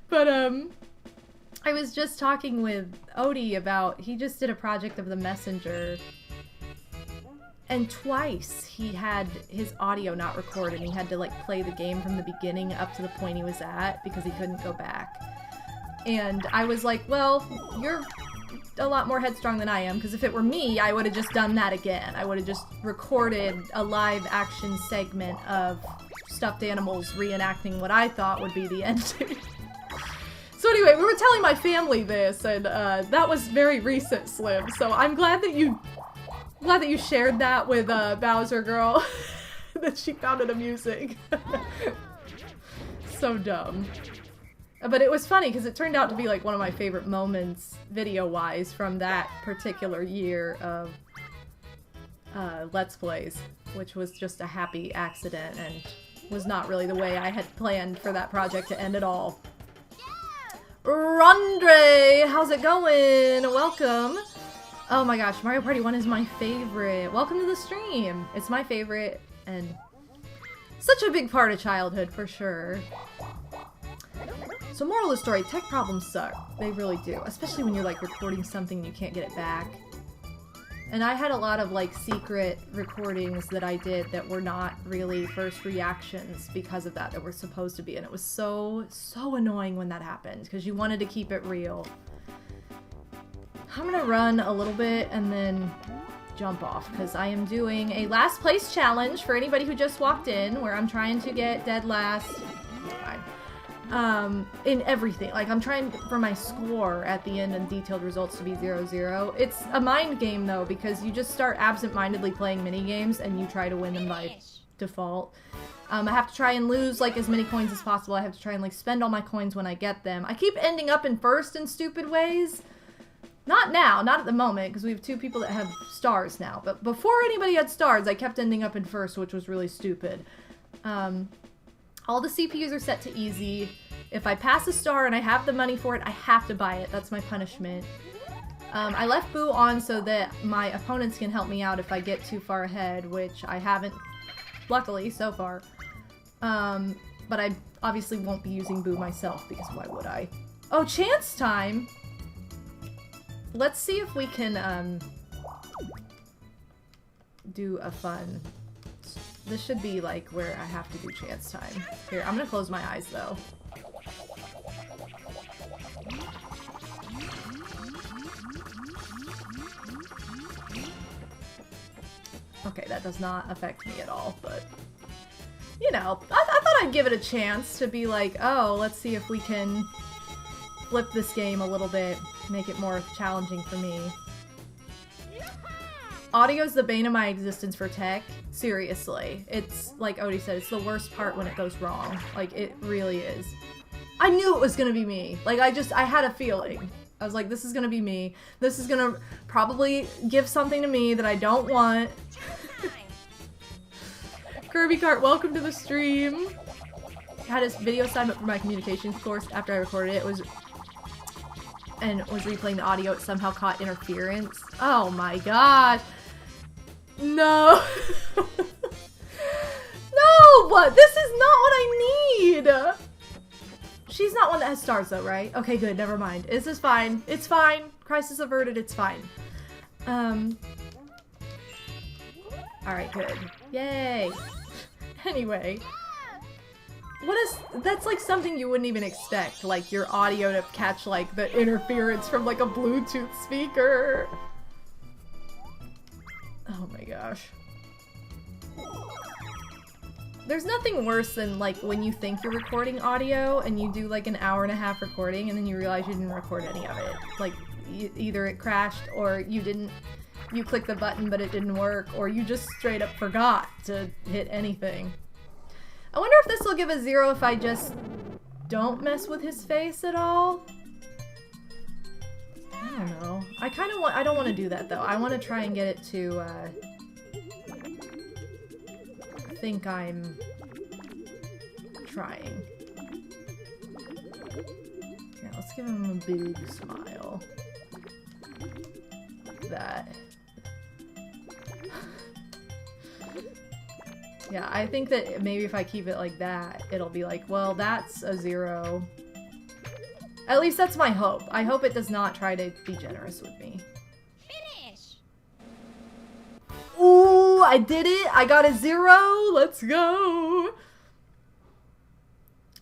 Speaker 1: But I was just talking with Oodie about, he just did a project of the Messenger, and twice he had his audio not recorded. He had to like play the game from the beginning up to the point he was at because he couldn't go back. And I was like, well, you're a lot more headstrong than I am, because if it were me, I would have just done that again. I would have just recorded a live action segment of stuffed animals reenacting what I thought would be the ending. So anyway, we were telling my family this, and that was very recent, Slim. So I'm glad that you shared that with Bowser Girl, that she found it amusing. So dumb. But it was funny because it turned out to be like one of my favorite moments, video-wise, from that particular year of Let's Plays, which was just a happy accident and was not really the way I had planned for that project to end at all. Rondre, how's it going? Welcome. Oh my gosh, Mario Party 1 is my favorite. Welcome to the stream. It's my favorite and such a big part of childhood for sure. So moral of the story, tech problems suck. They really do. Especially when you're like recording something and you can't get it back. And I had a lot of like secret recordings that I did that were not really first reactions because of that were supposed to be. And it was so annoying when that happened because you wanted to keep it real. I'm gonna run a little bit and then jump off because I am doing a last place challenge for anybody who just walked in where I'm trying to get dead last. Fine. In everything. Like, I'm trying for my score at the end and detailed results to be 0-0. It's a mind game, though, because you just start absent-mindedly playing mini-games and you try to win them by default. I have to try and lose, like, as many coins as possible. I have to try and, like, spend all my coins when I get them. I keep ending up in first in stupid ways. Not now, not at the moment, because we have 2 people that have stars now. But before anybody had stars, I kept ending up in first, which was really stupid. All the CPUs are set to easy. If I pass a star and I have the money for it, I have to buy it. That's my punishment. I left Boo on so that my opponents can help me out if I get too far ahead, which I haven't, luckily, so far. But I obviously won't be using Boo myself, because why would I? Oh, chance time! Let's see if we can, do a fun... This should be, like, where I have to do chance time. Here, I'm gonna close my eyes, though. Okay, that does not affect me at all, but... You know, I thought I'd give it a chance to be like, oh, let's see if we can flip this game a little bit, make it more challenging for me. Audio's the bane of my existence for tech. Seriously. It's, like Oodie said, it's the worst part when it goes wrong. Like, it really is. I knew it was gonna be me. Like, I had a feeling. I was like, this is gonna be me. This is gonna probably give something to me that I don't want. Kirby Cart, welcome to the stream. I had a video assignment for my communications course after I recorded it. And was replaying the audio. It somehow caught interference. Oh my gosh. No. No, but this is not what I need. She's not one that has stars though, right? Okay, good, never mind. This is fine. It's fine. Crisis averted, it's fine. Alright, good. Yay. Anyway. That's like something you wouldn't even expect, like your audio to catch like the interference from like a Bluetooth speaker. Oh my gosh. There's nothing worse than like when you think you're recording audio and you do like an hour-and-a-half recording and then you realize you didn't record any of it. Like either it crashed or you clicked the button but it didn't work, or you just straight up forgot to hit anything. I wonder if this will give a 0 if I just don't mess with his face at all. I don't know. I don't want to do that though. I want to try and get it to think I'm trying. Here, let's give him a big smile. Like that. Yeah, I think that maybe if I keep it like that, it'll be like, well, that's a 0. At least that's my hope. I hope it does not try to be generous with me.
Speaker 2: Finish!
Speaker 1: Ooh, I did it! I got a 0! Let's go!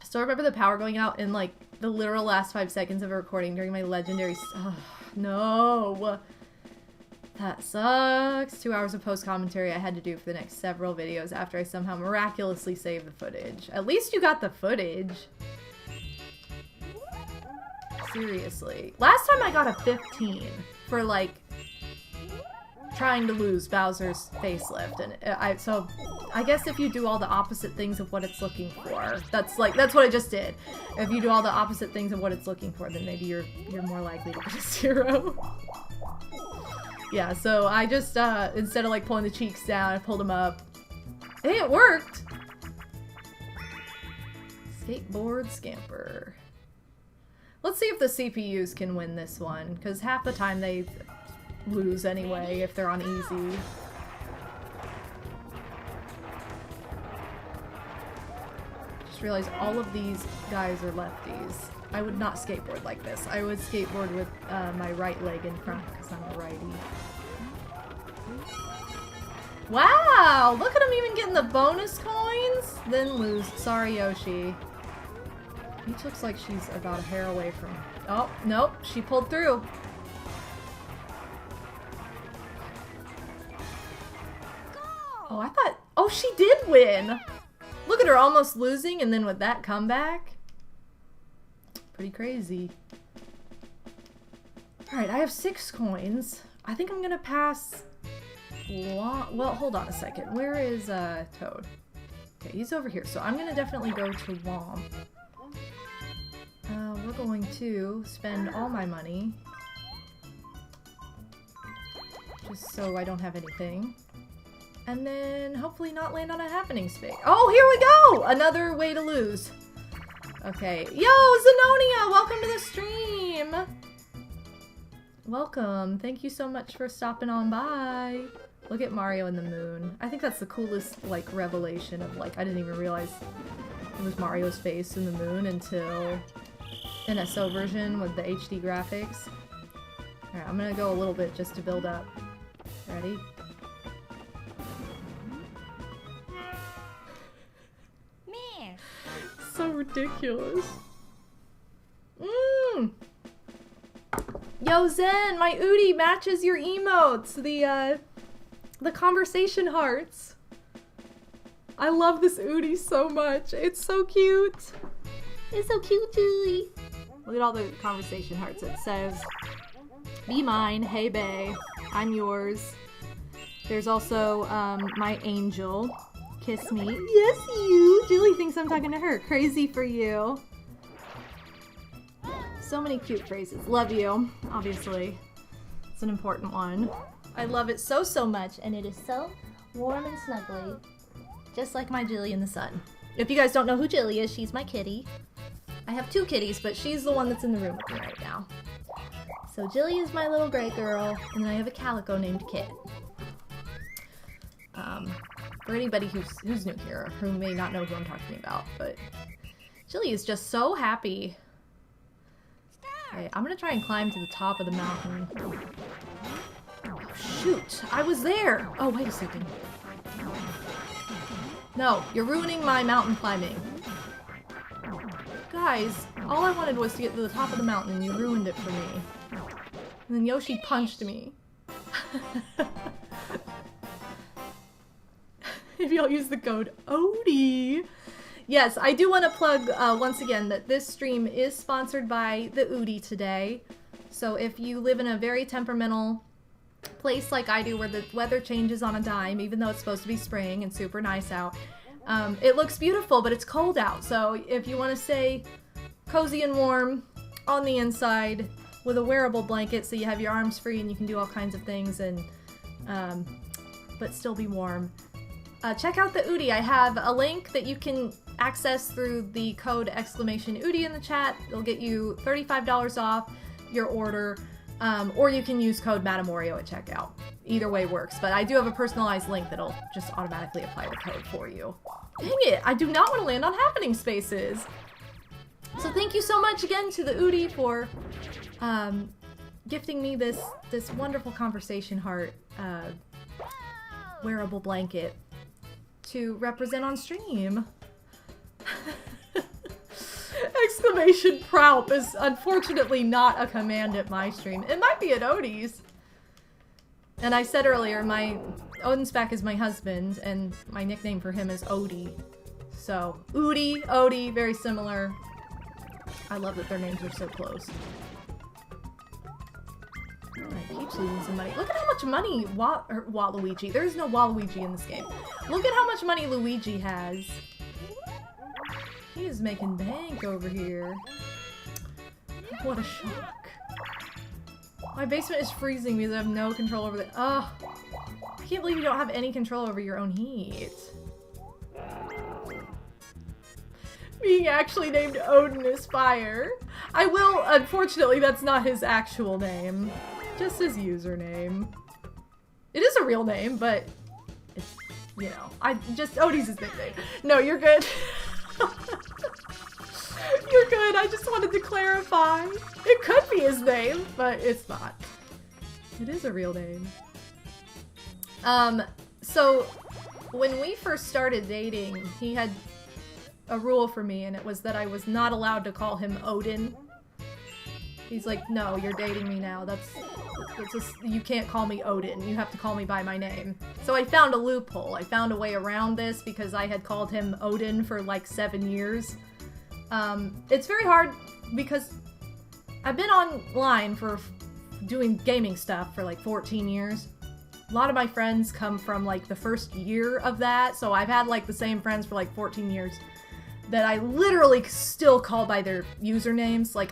Speaker 1: I still remember the power going out in like the literal last 5 seconds of a recording during my legendary... Oh, no! That sucks. 2 hours of post-commentary I had to do for the next several videos after I somehow miraculously saved the footage. At least you got the footage. Seriously. Last time I got a 15 for like trying to lose Bowser's facelift, and so I guess if you do all the opposite things of what it's looking for, that's what I just did. If you do all the opposite things of what it's looking for, then maybe you're more likely to get a 0. Yeah, so I just, instead of like pulling the cheeks down, I pulled them up. Hey, it worked! Skateboard scamper. Let's see if the CPUs can win this one, because half the time they lose anyway if they're on easy. Just realized all of these guys are lefties. I would not skateboard like this. I would skateboard with my right leg in front because I'm a righty. Wow! Look at him even getting the bonus coins! Then lose. Sorry, Yoshi. Peach looks like she's about a hair away from... Oh, nope. She pulled through. Oh, I thought... Oh, she did win! Look at her almost losing, and then with that comeback. Pretty crazy. Alright, I have 6 coins. I think I'm gonna pass... Well, hold on a second. Where is Toad? Okay, he's over here. So I'm gonna definitely go to Womp. We're going to spend all my money. Just so I don't have anything. And then hopefully not land on a happening space. Oh, here we go! Another way to lose. Okay. Yo, Zenonia! Welcome to the stream! Welcome. Thank you so much for stopping on by. Look at Mario in the moon. I think that's the coolest, like, revelation of, like, I didn't even realize it was Mario's face in the moon until NSO version with the HD graphics. Alright, I'm gonna go a little bit just to build up. Ready?
Speaker 2: Miss.
Speaker 1: So ridiculous. Yo, Zen, my Oodie matches your emotes. The conversation hearts. I love this Oodie so much. It's so cute. It's so cute, Julie. Look at all the conversation hearts. It says, be mine, hey bae, I'm yours. There's also, my angel, kiss me. Yes, you. Julie thinks I'm talking to her. Crazy for you. So many cute phrases. Love you, obviously. It's an important one. I love it so, so much, and it is so warm and snuggly. Just like my Jilly in the sun. If you guys don't know who Jilly is, she's my kitty. I have 2 kitties, but she's the one that's in the room with me right now. So Jilly is my little gray girl, and then I have a calico named Kit. For anybody who's new here, who may not know who I'm talking about, but Jilly is just so happy. Okay, I'm gonna try and climb to the top of the mountain. Oh, shoot, I was there! Oh, wait a second. No, you're ruining my mountain climbing. Guys, all I wanted was to get to the top of the mountain and you ruined it for me. And then Yoshi punched me. Maybe I'll use the code Oodie. Yes, I do want to plug once again that this stream is sponsored by the Oodie today. So if you live in a very temperamental place like I do where the weather changes on a dime, even though it's supposed to be spring and super nice out, it looks beautiful, but it's cold out. So if you want to stay cozy and warm on the inside with a wearable blanket so you have your arms free and you can do all kinds of things and but still be warm, check out the Oodie. I have a link that you can access through the code !Oodie in the chat. It'll get you $35 off your order, or you can use code MadameWario at checkout. Either way works, but I do have a personalized link that'll just automatically apply the code for you. Dang it, I do not want to land on happening spaces. So thank you so much again to the Oodie for gifting me this wonderful conversation heart wearable blanket to represent on stream. Exclamation Proup is unfortunately not a command at my stream. It might be at Odie's. And I said earlier, Odinspec is my husband, and my nickname for him is Oodie. So, Oodie, Odie, very similar. I love that their names are so close. Alright, keeps losing some money. Look at how much money Waluigi. There is no Waluigi in this game. Look at how much money Luigi has. He is making bank over here. What a shock. My basement is freezing because I have no control over the— Ugh. I can't believe you don't have any control over your own heat. Being actually named Odin is fire. I will— unfortunately, that's not his actual name. Just his username. It is a real name, but it's, you know, Odie's his nickname. No, you're good. You're good, I just wanted to clarify. It could be his name, but it's not. It is a real name. So when we first started dating, he had a rule for me, and it was that I was not allowed to call him Odin. He's like, no, you're dating me now. That's just, you can't call me Odin. You have to call me by my name. So I found a loophole. I found a way around this because I had called him Odin for like 7 years. It's very hard because I've been online for doing gaming stuff for like 14 years. A lot of my friends come from like the first year of that, so I've had like the same friends for like 14 years that I literally still call by their usernames. Like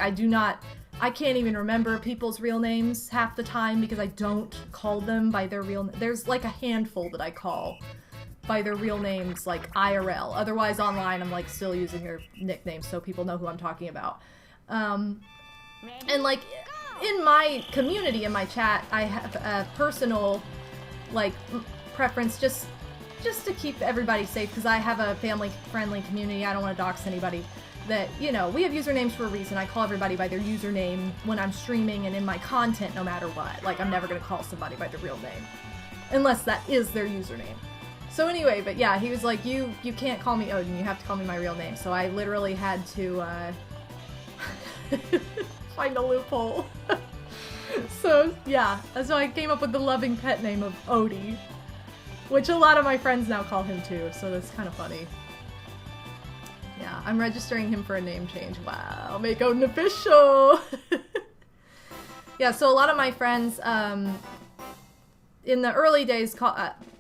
Speaker 1: I can't even remember people's real names half the time because I don't call them by their real— there's like a handful that I call by their real names, like IRL. Otherwise, online, I'm like still using their nicknames so people know who I'm talking about. And like in my community, in my chat, I have a personal like preference just to keep everybody safe because I have a family-friendly community. I don't want to dox anybody. That, you know, we have usernames for a reason. I call everybody by their username when I'm streaming and in my content no matter what. Like, I'm never going to call somebody by their real name. Unless that is their username. So anyway, but yeah, he was like, you can't call me Odin, you have to call me my real name. So I literally had to find a loophole. So yeah, so I came up with the loving pet name of Oodie. Which a lot of my friends now call him too, so that's kind of funny. Yeah, I'm registering him for a name change. Wow, make Odin official! Yeah, so a lot of my friends, in the early days,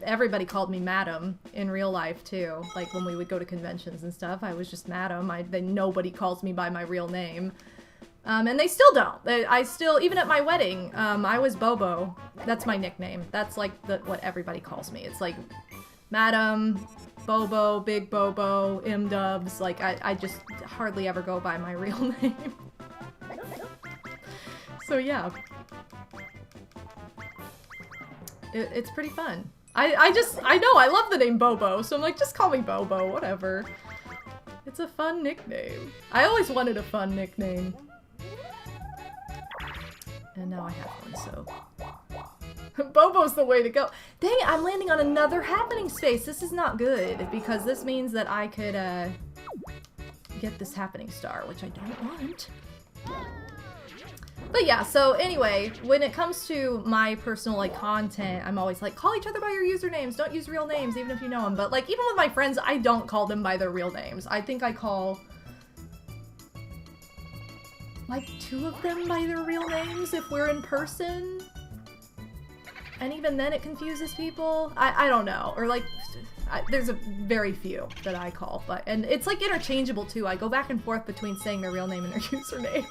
Speaker 1: everybody called me Madam in real life too. Like when we would go to conventions and stuff, I was just Madam. Nobody calls me by my real name. And they still don't. I still, even at my wedding, I was Bobo. That's my nickname. That's like what everybody calls me. It's like Madam, Bobo, Big Bobo, M-dubs. Like, I just hardly ever go by my real name. So yeah. It's pretty fun. I know, I love the name Bobo, so I'm like, just call me Bobo, whatever. It's a fun nickname. I always wanted a fun nickname. And now I have one, so... Bobo's the way to go. Dang it, I'm landing on another happening space. This is not good, because this means that I could, get this happening star, which I don't want. But yeah, so anyway, when it comes to my personal like content, I'm always like, call each other by your usernames. Don't use real names, even if you know them. But like, even with my friends, I don't call them by their real names. I think I call like 2 of them by their real names if we're in person. And even then it confuses people. I don't know. Or like, there's a very few that I call. And it's like interchangeable too. I go back and forth between saying their real name and their username.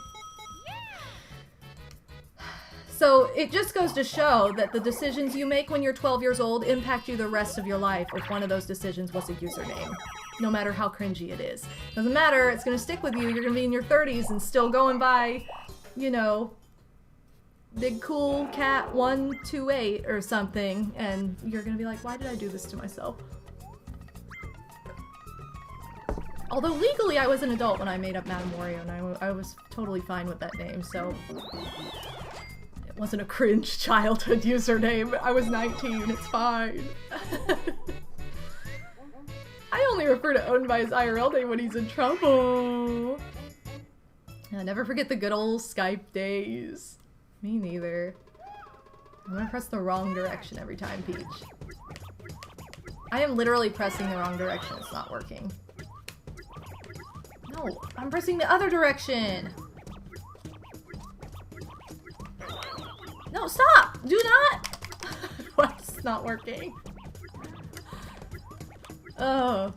Speaker 1: So it just goes to show that the decisions you make when you're 12 years old impact you the rest of your life if one of those decisions was a username. No matter how cringy it is. Doesn't matter, it's gonna stick with you. You're gonna be in your 30s and still going by, you know, Big Cool Cat 128 or something, and you're gonna be like, why did I do this to myself? Although legally I was an adult when I made up MadameWario, and I was totally fine with that name, so it wasn't a cringe childhood username. I was 19, it's fine. I only refer to Odin by his IRL name when he's in trouble. Yeah, never forget the good old Skype days. Me neither. I'm gonna press the wrong direction every time, Peach. I am literally pressing the wrong direction. It's not working. No, I'm pressing the other direction. No, stop! Do not! Why is it not working? Oh.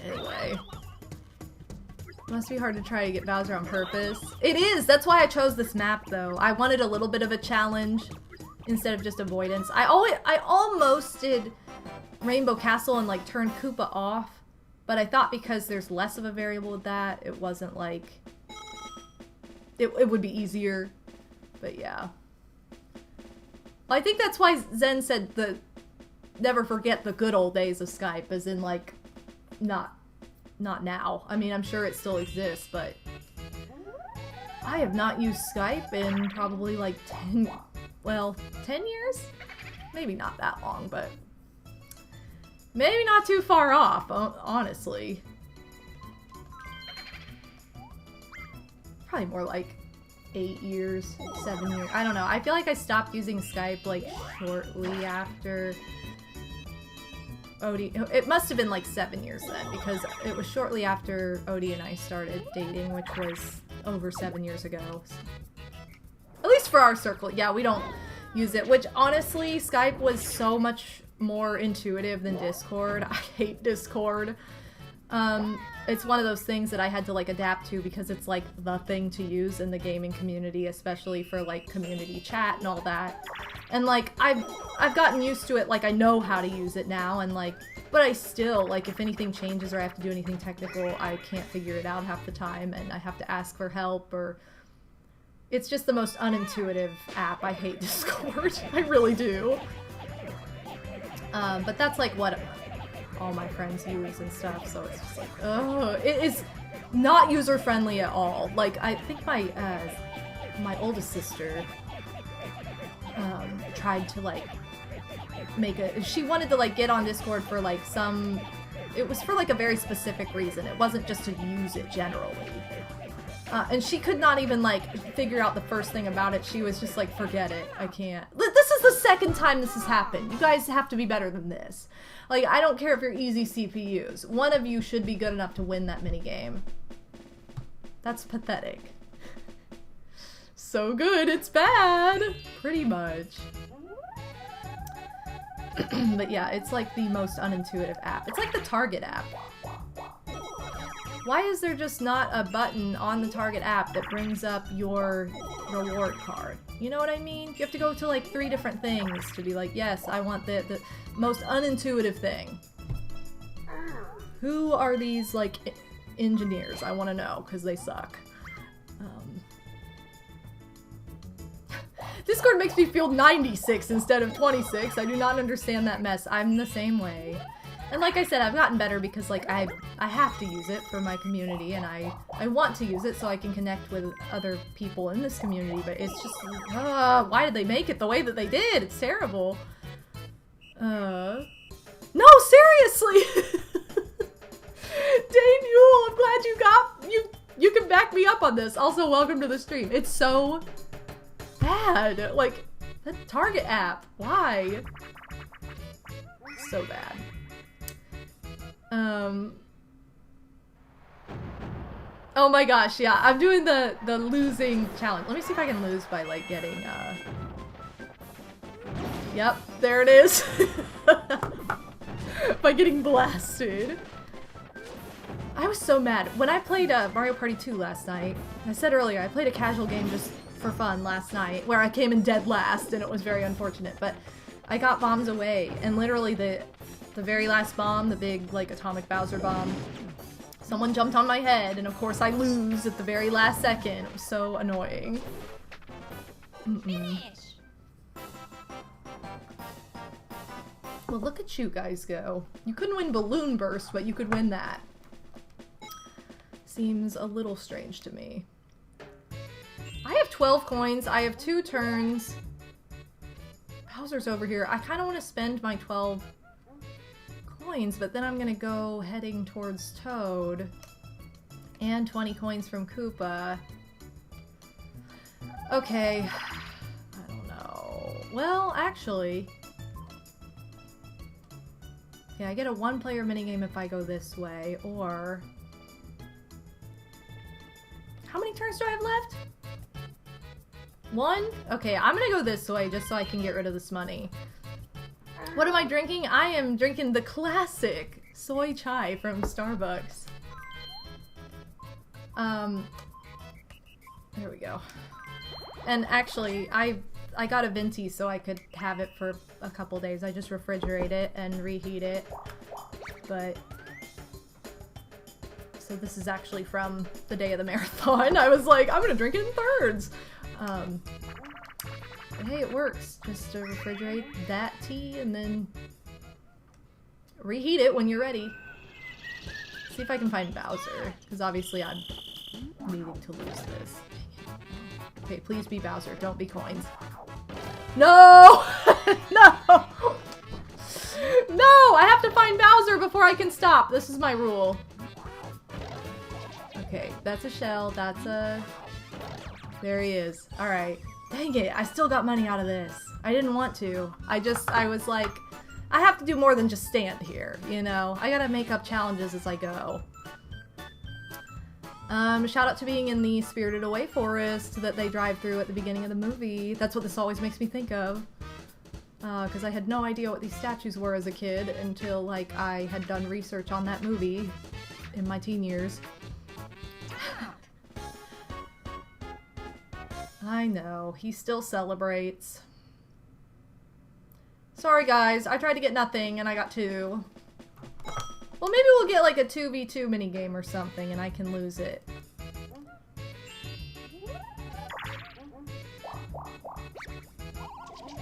Speaker 1: Anyway. Must be hard to try to get Bowser on purpose. It is! That's why I chose this map, though. I wanted a little bit of a challenge instead of just avoidance. I almost did Rainbow Castle and, like, turned Koopa off. But I thought because there's less of a variable with that, it wasn't, like... It would be easier. But, yeah. Well, I think that's why Zen said never forget the good old days of Skype, as in, like, not now. I mean, I'm sure it still exists, but I have not used Skype in probably like 10 years? Maybe not that long, but maybe not too far off, honestly. Probably more like 8 years, 7 years. I don't know. I feel like I stopped using Skype like shortly after Oodie. It must have been like 7 years then, because it was shortly after Oodie and I started dating, which was over 7 years ago. At least for our circle. Yeah, we don't use it, which honestly, Skype was so much more intuitive than Discord. I hate Discord. It's one of those things that I had to like adapt to because it's like the thing to use in the gaming community, especially for like community chat and all that. And like I've gotten used to it, like I know how to use it now, and like, but I still, like, if anything changes or I have to do anything technical, I can't figure it out half the time and I have to ask for help, or it's just the most unintuitive app. I hate Discord. I really do. But that's like what all my friends use and stuff, so it's just like, oh, it is not user-friendly at all. Like, I think my oldest sister tried to like she wanted to like get on Discord for like it was for like a very specific reason. It wasn't just to use it generally. And she could not even like figure out the first thing about it. She was just like, forget it, I can't. This is the second time this has happened. You guys have to be better than this. Like, I don't care if you're easy CPUs. One of you should be good enough to win that minigame. That's pathetic. So good, it's bad! Pretty much. But yeah, it's like the most unintuitive app. It's like the Target app. Why is there just not a button on the Target app that brings up your reward card? You know what I mean? You have to go to like 3 different things to be like, yes, I want the most unintuitive thing. Who are these like engineers? I want to know, because they suck. Discord makes me feel 96 instead of 26. I do not understand that mess. I'm the same way. And like I said, I've gotten better because like I have to use it for my community, and I want to use it so I can connect with other people in this community, but it's just, why did they make it the way that they did? It's terrible. No, seriously! Dane Yule, I'm glad you can back me up on this. Also, welcome to the stream. It's so bad. Like, the Target app. Why? So bad. Oh my gosh, yeah. I'm doing the losing challenge. Let me see if I can lose by, like, getting, Yep, there it is. By getting blasted. I was so mad. When I played Mario Party 2 last night, I said earlier, I played a casual game just for fun last night, where I came in dead last, and it was very unfortunate, but I got bombs away, and literally the very last bomb, the big, like, atomic Bowser bomb, someone jumped on my head, and of course I lose at the very last second. It was so annoying. Well, look at you guys go. You couldn't win Balloon Burst, but you could win that. Seems a little strange to me. I have 12 coins. I have 2 turns. Bowser's over here. I kind of want to spend my 12 coins, but then I'm going to go heading towards Toad. And 20 coins from Koopa. Okay. I don't know. Well, actually... yeah, I get a 1-player minigame if I go this way, or... how many turns do I have left? 1? Okay, I'm gonna go this way just so I can get rid of this money. What am I drinking? I am drinking the classic soy chai from Starbucks. There we go. And actually, I got a venti so I could have it for a couple days. I just refrigerate it and reheat it. But... so this is actually from the day of the marathon. I was like, I'm gonna drink it in thirds! But hey, it works. Just to refrigerate that tea and then reheat it when you're ready. See if I can find Bowser, because obviously I'm needing to lose this. Okay, please be Bowser, don't be coins. No! No! No! I have to find Bowser before I can stop. This is my rule. Okay, that's a shell, that's a... there he is. Alright. Dang it, I still got money out of this. I didn't want to. I was like, I have to do more than just stand here, you know? I gotta make up challenges as I go. Shout out to being in the Spirited Away forest that they drive through at the beginning of the movie. That's what this always makes me think of. Because I had no idea what these statues were as a kid until, like, I had done research on that movie in my teen years. I know, he still celebrates. Sorry guys, I tried to get nothing and I got 2. Well, maybe we'll get like a 2v2 minigame or something and I can lose it.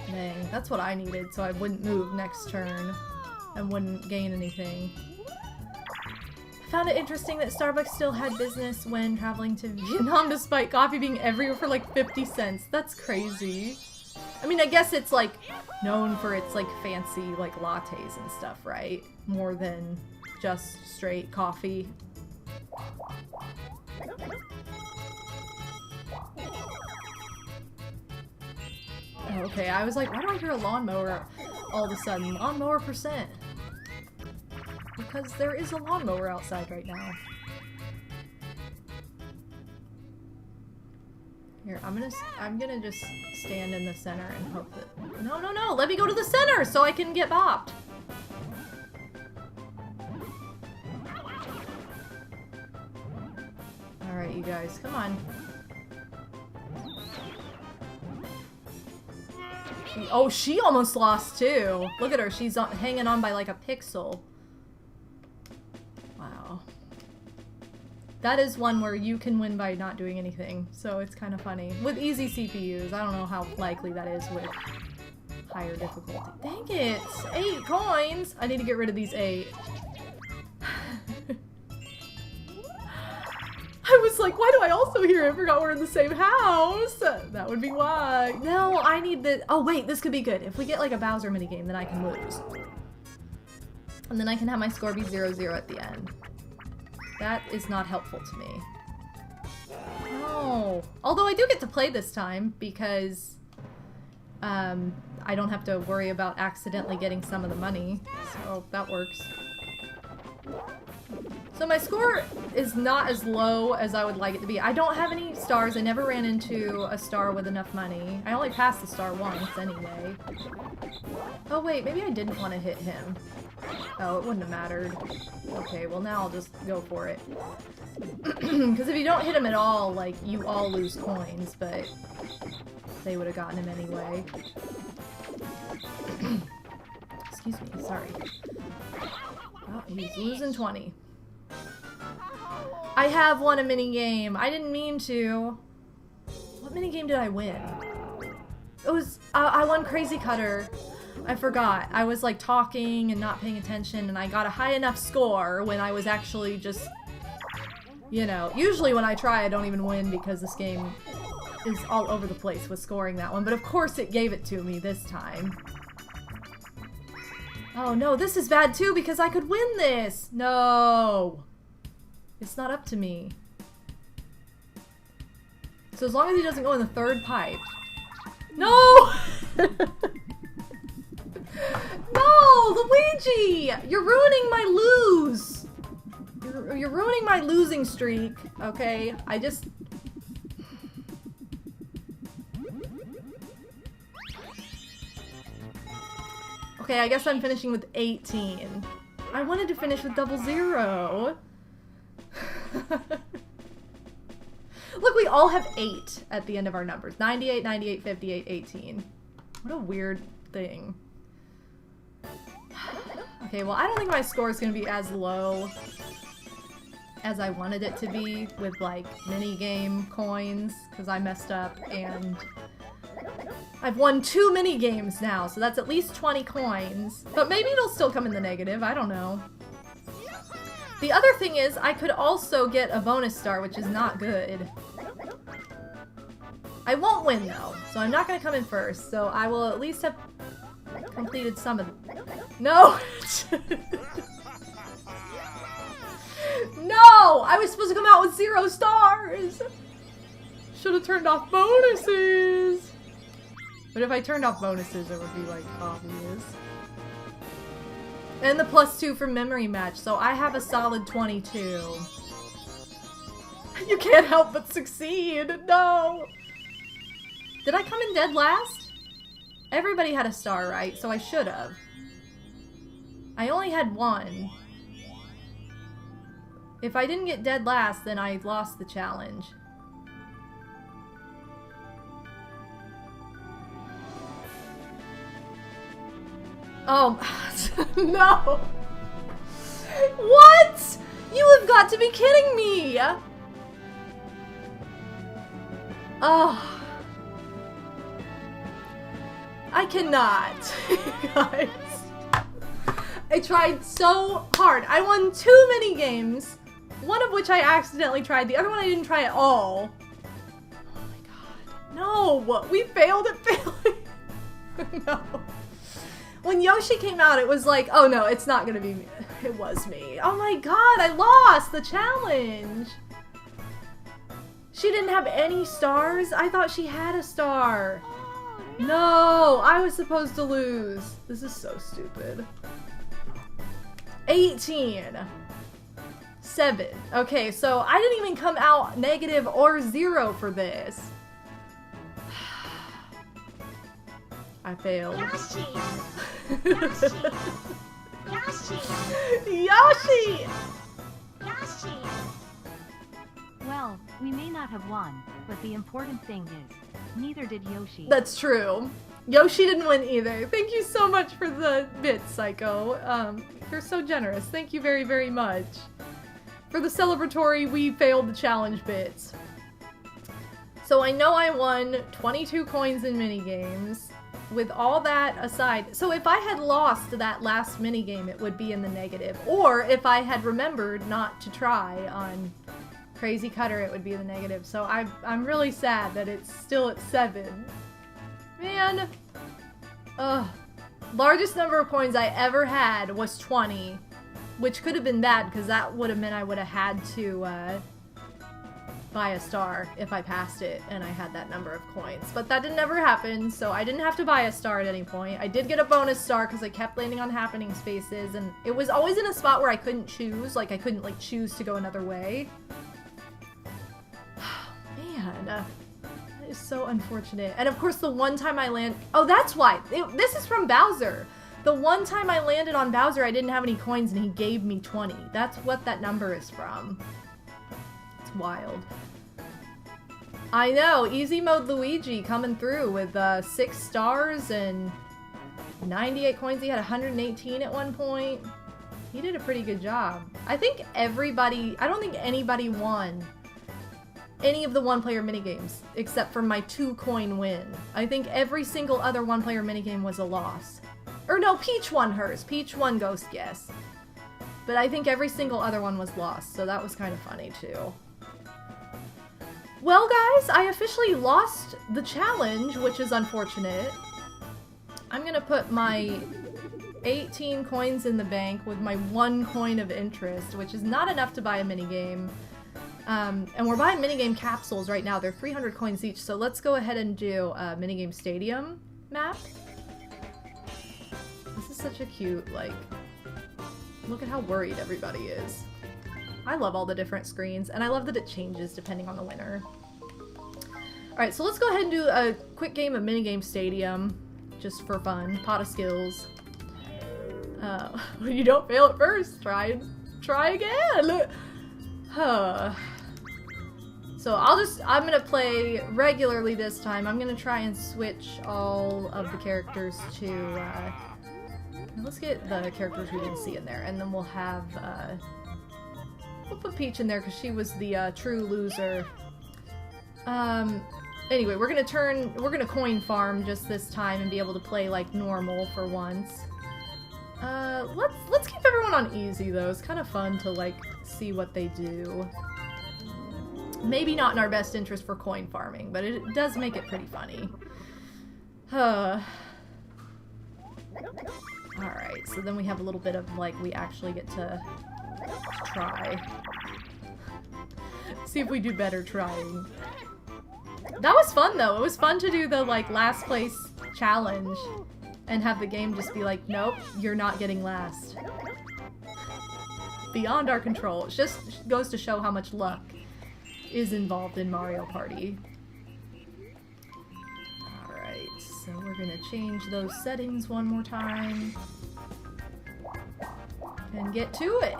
Speaker 1: Dang, that's what I needed so I wouldn't move next turn and wouldn't gain anything. I found it interesting that Starbucks still had business when traveling to Vietnam despite coffee being everywhere for like 50 cents. That's crazy. I mean, I guess it's like known for its like fancy like lattes and stuff, right? More than just straight coffee. Okay, I was like, why do I hear a lawnmower all of a sudden? Lawnmower %. Because there is a lawnmower outside right now. Here, I'm gonna just stand in the center and hope that... No, no, no! Let me go to the center so I can get bopped! Alright, you guys, come on. Oh, she almost lost too! Look at her, she's hanging on by like a pixel. Wow. That is one where you can win by not doing anything, so it's kind of funny. With easy CPUs, I don't know how likely that is with higher difficulty. Dang it! 8 coins! I need to get rid of these 8. I was like, why do I also hear it? I forgot we're in the same house! That would be why. No, I need the... Oh wait, this could be good. If we get like a Bowser minigame, then I can lose. And then I can have my score be 0-0 at the end. That is not helpful to me. No. Although I do get to play this time because I don't have to worry about accidentally getting some of the money. So that works. So my score is not as low as I would like it to be. I don't have any stars. I never ran into a star with enough money. I only passed the star once anyway. Oh wait, maybe I didn't want to hit him. Oh, it wouldn't have mattered. Okay, well now I'll just go for it. Because if you don't hit him at all, like, you all lose coins, but they would have gotten him anyway. Excuse me, sorry. Oh, he's losing 20. I have won a mini game. I didn't mean to. What mini game did I win? It was, I won Crazy Cutter. I forgot. I was like talking and not paying attention, and I got a high enough score when I was actually just, you know, usually when I try I don't even win because this game is all over the place with scoring that one, but of course it gave it to me this time. Oh no, this is bad too because I could win this! No! It's not up to me. So as long as he doesn't go in the third pipe. No! No, Luigi! You're ruining my lose! You're ruining my losing streak, okay? I just... Okay, I guess I'm finishing with 18. I wanted to finish with 00. Look, we all have 8 at the end of our numbers. 98, 98, 58, 18. What a weird thing. Okay, well, I don't think my score is going to be as low as I wanted it to be with, like, mini-game coins, because I messed up, and I've won 2 mini-games now, so that's at least 20 coins. But maybe it'll still come in the negative, I don't know. The other thing is, I could also get a bonus star, which is not good. I won't win, though, so I'm not going to come in first, so I will at least have completed some of them. No! No! I was supposed to come out with 0 stars! Should have turned off bonuses! But if I turned off bonuses, it would be, like, obvious. And the +2 for memory match, so I have a solid 22. You can't help but succeed! No! Did I come in dead last? Everybody had a star, right? So I should have. I only had 1. If I didn't get dead last, then I lost the challenge. Oh, no! What? You have got to be kidding me! Oh. I cannot, guys. I tried so hard. I won 2 mini games, one of which I accidentally tried. The other one I didn't try at all. Oh my god. No! We failed at failing. No. When Yoshi came out, it was like, oh no, it's not gonna be me. It was me. Oh my god, I lost the challenge! She didn't have any stars? I thought she had a star. No, I was supposed to lose. This is so stupid. 18. 7. Okay, so I didn't even come out negative or 0 for this. I failed.
Speaker 2: Yoshi! Yoshi! Yoshi!
Speaker 1: Yoshi!
Speaker 2: Yoshi!
Speaker 3: Well, we may not have won, but the important thing is, neither did Yoshi.
Speaker 1: That's true. Yoshi didn't win either. Thank you so much for the bits, Psycho. You're so generous. Thank you very, very much. For the celebratory, we failed the challenge bits. So I know I won 22 coins in minigames. With all that aside, so if I had lost that last minigame, it would be in the negative. Or if I had remembered not to try on Crazy Cutter, it would be in the negative. So I'm really sad that it's still at 7. Man. Ugh. Largest number of coins I ever had was 20. Which could have been bad, because that would have meant I would have had to buy a star if I passed it and I had that number of coins. But that didn't ever happen, so I didn't have to buy a star at any point. I did get a bonus star because I kept landing on happening spaces, and it was always in a spot where I couldn't choose. Like, I couldn't, like, choose to go another way. Man, that is so unfortunate. And of course, the one time I land... Oh, that's why! This is from Bowser! The one time I landed on Bowser, I didn't have any coins, and he gave me 20. That's what that number is from. It's wild. I know, easy mode Luigi coming through with 6 stars and 98 coins. He had 118 at one point. He did a pretty good job. I think everybody... I don't think anybody won any of the one-player minigames except for my 2-coin win. I think every single other one-player minigame was a loss. Or no, Peach won hers. Peach won Ghost Guess. But I think every single other one was lost, so that was kind of funny too. Well guys, I officially lost the challenge, which is unfortunate. I'm gonna put my 18 coins in the bank with my 1 coin of interest, which is not enough to buy a minigame. And we're buying minigame capsules right now. They're 300 coins each, so let's go ahead and do a minigame stadium map. This is such a cute, like, look at how worried everybody is. I love all the different screens, and I love that it changes depending on the winner. Alright, so let's go ahead and do a quick game of minigame stadium, just for fun. Pot of skills. When you don't fail at first, try again! So I'm gonna play regularly this time. I'm gonna try and switch all of the characters to, let's get the characters we didn't see in there, and then we'll have, we'll put Peach in there because she was the true loser. Anyway, we're gonna coin farm just this time and be able to play like normal for once. Let's keep everyone on easy though. It's kind of fun to like see what they do. Maybe not in our best interest for coin farming, but it does make it pretty funny. Alright, so then we have a little bit of like we actually get to try. See if we do better trying. That was fun though. It was fun to do the like last place challenge and have the game just be like, nope, you're not getting last. Beyond our control. It just goes to show how much luck is involved in Mario Party. Alright, so we're gonna change those settings one more time. And get to it!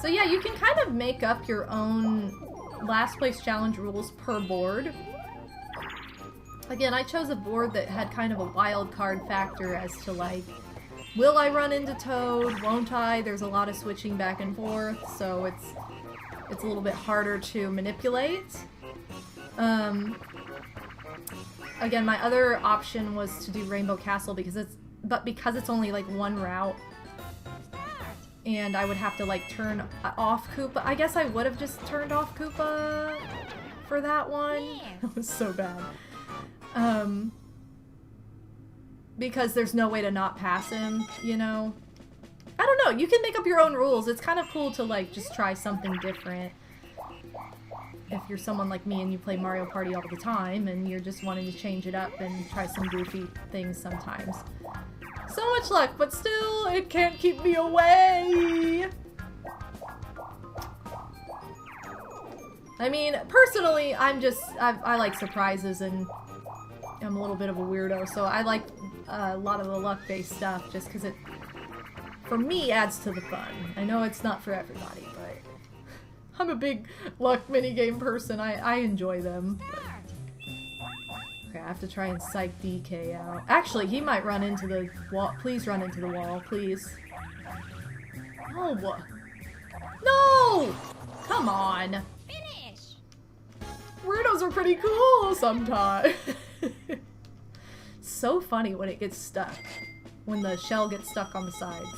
Speaker 1: So yeah, you can kind of make up your own last place challenge rules per board. Again, I chose a board that had kind of a wild card factor as to like, will I run into Toad? Won't I? There's a lot of switching back and forth, so it's a little bit harder to manipulate. Again, my other option was to do Rainbow Castle because it's only like one route. And I would have to like turn off Koopa. I guess I would have just turned off Koopa for that one. That was so bad. Because there's no way to not pass him, you know? I don't know, you can make up your own rules. It's kind of cool to like just try something different. If you're someone like me and you play Mario Party all the time and you're just wanting to change it up and try some goofy things sometimes. So much luck, but still, it can't keep me away! I mean, personally, I like surprises and I'm a little bit of a weirdo, so I like a lot of the luck-based stuff just because it, for me, adds to the fun. I know it's not for everybody, but I'm a big luck minigame person. I enjoy them. But... Okay, I have to try and psych DK out. Actually, he might run into the wall. Please run into the wall, please. Oh, what? No! Come on!
Speaker 2: Finish!
Speaker 1: Weirdos are pretty cool sometimes. So funny when it gets stuck. When the shell gets stuck on the sides.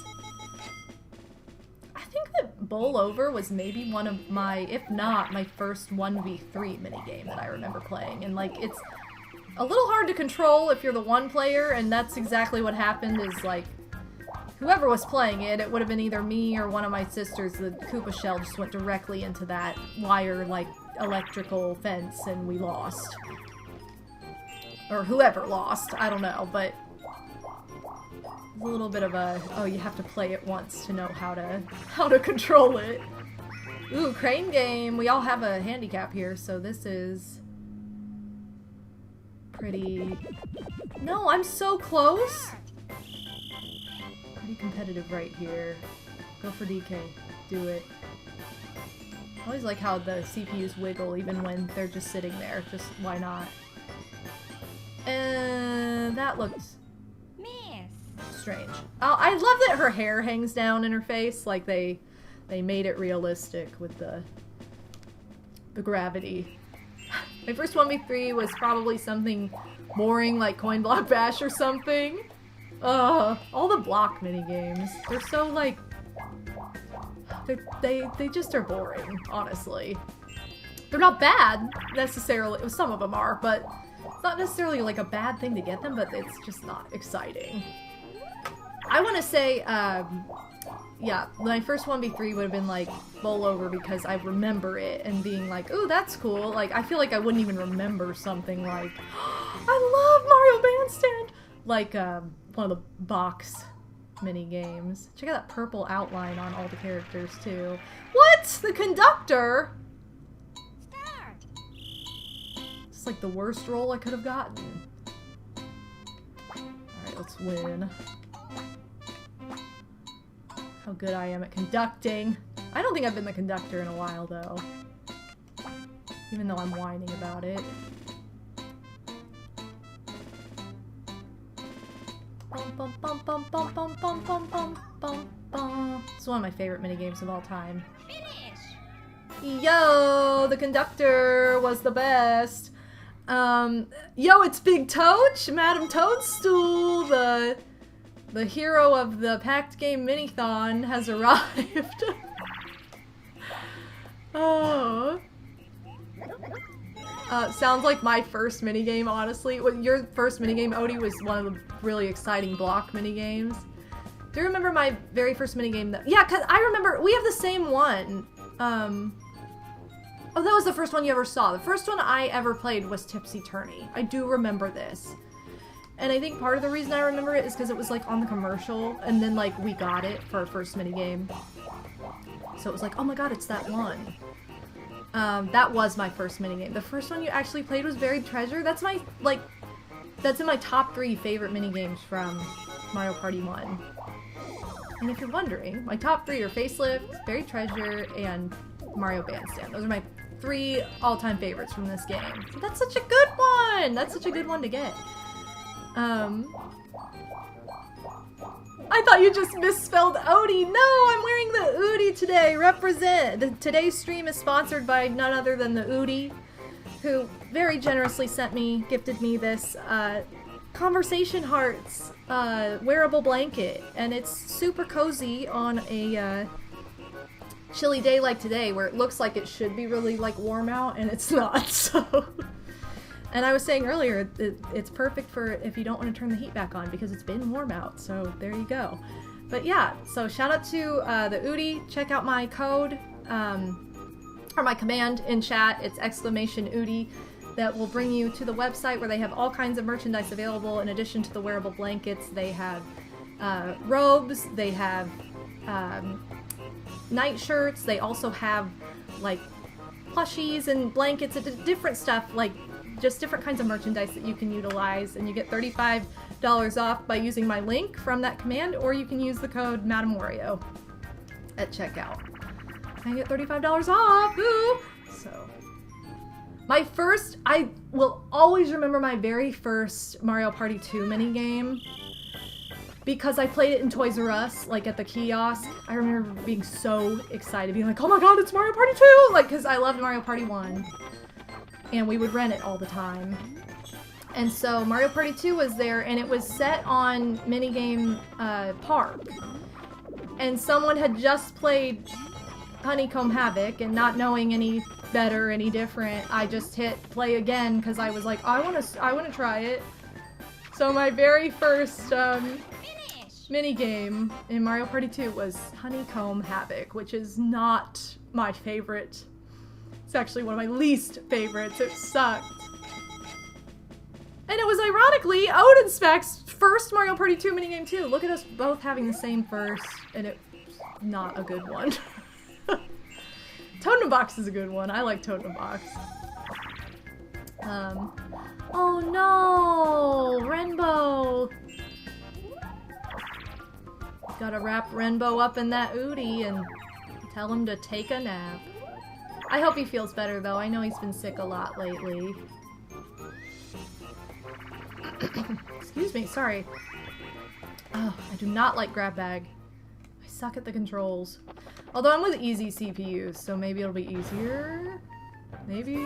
Speaker 1: I think that Bowl Over was maybe one of my, if not, my first 1v3 minigame that I remember playing. And like, it's a little hard to control if you're the one player, and that's exactly what happened is like, whoever was playing it, it would have been either me or one of my sisters. The Koopa shell just went directly into that wire, like, electrical fence, and we lost. Or whoever lost, I don't know, but a little bit of a, oh, you have to play it once to know how to control it. Ooh, crane game. We all have a handicap here, so this is pretty... No, I'm so close! Pretty competitive right here. Go for DK. Do it. I always like how the CPUs wiggle even when they're just sitting there. Just, why not? And that looks strange. Oh, I love that her hair hangs down in her face. Like they made it realistic with the gravity. My first 1v3 was probably something boring like Coin Block Bash or something. All the block minigames. They're so like... They just are boring, honestly. They're not bad, necessarily. Some of them are, but it's not necessarily like a bad thing to get them, but it's just not exciting. I want to say, yeah, my first 1v3 would have been like bowl over because I remember it and being like, ooh, that's cool. Like, I feel like I wouldn't even remember something like, I love Mario Bandstand! Like, one of the box mini games. Check out that purple outline on all the characters too. What? The conductor?
Speaker 2: Start.
Speaker 1: It's like the worst role I could have gotten. Alright, let's win. How good I am at conducting. I don't think I've been the conductor in a while though. Even though I'm whining about it. Bum, bum, bum, bum, bum, bum, bum, bum, bum, bum. It's one of my favorite minigames of all time.
Speaker 2: Finish.
Speaker 1: Yo, the conductor was the best. Yo, it's Big Toach, Madame Toadstool, the hero of the Packed Game Minithon has arrived. Oh. Sounds like my first minigame, honestly. Well, your first minigame, Oodie, was one of the really exciting block minigames. Do you remember my very first minigame? Yeah, because I remember, we have the same one. Oh, that was the first one you ever saw. The first one I ever played was Tipsy Tourney. I do remember this. And I think part of the reason I remember it is because it was like on the commercial, and then like we got it for our first minigame. So it was like, oh my god, it's that one. That was my first minigame. The first one you actually played was Buried Treasure. That's my, like, that's in my top 3 favorite minigames from Mario Party 1. And if you're wondering, my top 3 are Facelift, Buried Treasure, and Mario Bandstand. Those are my 3 all-time favorites from this game. So that's such a good one! That's such a good one to get. I thought you just misspelled Oodie. No, I'm wearing the Oodie today. Represent. Today's stream is sponsored by none other than the Oodie, who very generously gifted me this Conversation Hearts wearable blanket, and it's super cozy on a chilly day like today, where it looks like it should be really like warm out, and it's not. So. And I was saying earlier, it's perfect for if you don't want to turn the heat back on because it's been warm out, so there you go. But yeah, so shout out to the Oodie. Check out my code, or my command in chat. It's !Oodie. That will bring you to the website where they have all kinds of merchandise available. In addition to the wearable blankets, they have robes, they have night shirts, they also have like plushies and blankets and different stuff, like just different kinds of merchandise that you can utilize, and you get $35 off by using my link from that command, or you can use the code MadameWario at checkout. I get $35 off! Woo! So, I will always remember my very first Mario Party 2 minigame, because I played it in Toys R Us, like at the kiosk. I remember being so excited, being like, oh my god, it's Mario Party 2! Like, because I loved Mario Party 1. And we would rent it all the time. And so Mario Party 2 was there, and it was set on Minigame Park. And someone had just played Honeycomb Havoc, and not knowing any better, any different, I just hit play again because I was like, I want to try it. So my very first minigame in Mario Party 2 was Honeycomb Havoc, which is not my favorite. It's actually one of my least favorites. It sucked. And it was ironically Odin Spec's first Mario Party 2 minigame too. Look at us both having the same first, and it's not a good one. Toad in a Box is a good one. I like Toad in a Box. Oh no! Renbo! Gotta wrap Renbo up in that Oodie and tell him to take a nap. I hope he feels better though. I know he's been sick a lot lately. Excuse me, sorry. Oh, I do not like grab bag. I suck at the controls. Although I'm with easy CPUs, so maybe it'll be easier? Maybe?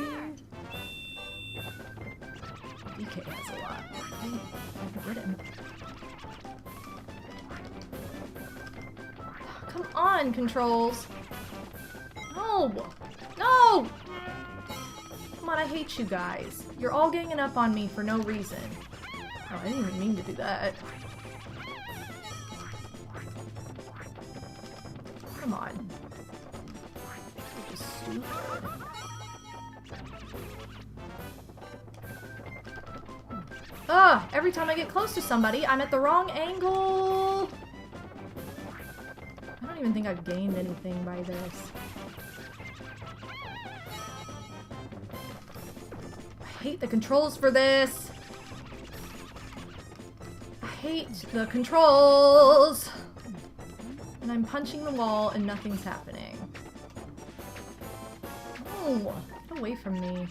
Speaker 1: DK has a lot. I can get him. Come on, controls! No! No! Come on, I hate you guys. You're all ganging up on me for no reason. Oh, I didn't even mean to do that. Come on. You're just stupid. Ugh! Every time I get close to somebody, I'm at the wrong angle! I don't even think I've gained anything by this. I hate the controls for this! I hate the controls! And I'm punching the wall and nothing's happening. Oh, get away from me.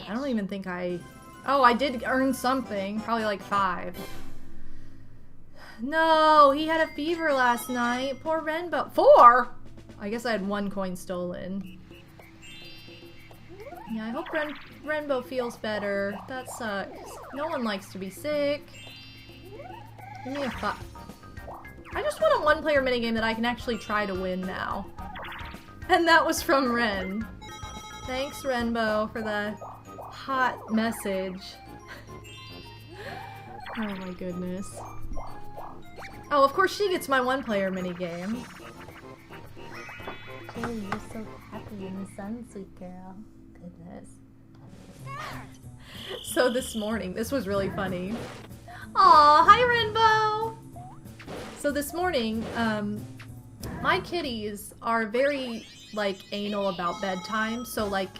Speaker 1: I don't even think I... Oh, I did earn something. Probably like 5. No, he had a fever last night. Poor Renbo. 4? I guess I had 1 coin stolen. Yeah, I hope Renbo feels better. That sucks. No one likes to be sick. Give me a 5. I just want a one-player minigame that I can actually try to win now. And that was from Ren. Thanks, Renbo, for the hot message. Oh my goodness. Oh, of course she gets my one-player minigame. Jilly, you're so happy in the sun, sweet girl. Goodness. So this morning, this was really funny. Aw, hi Renbo! So this morning, my kitties are very, like, anal about bedtime, so, like,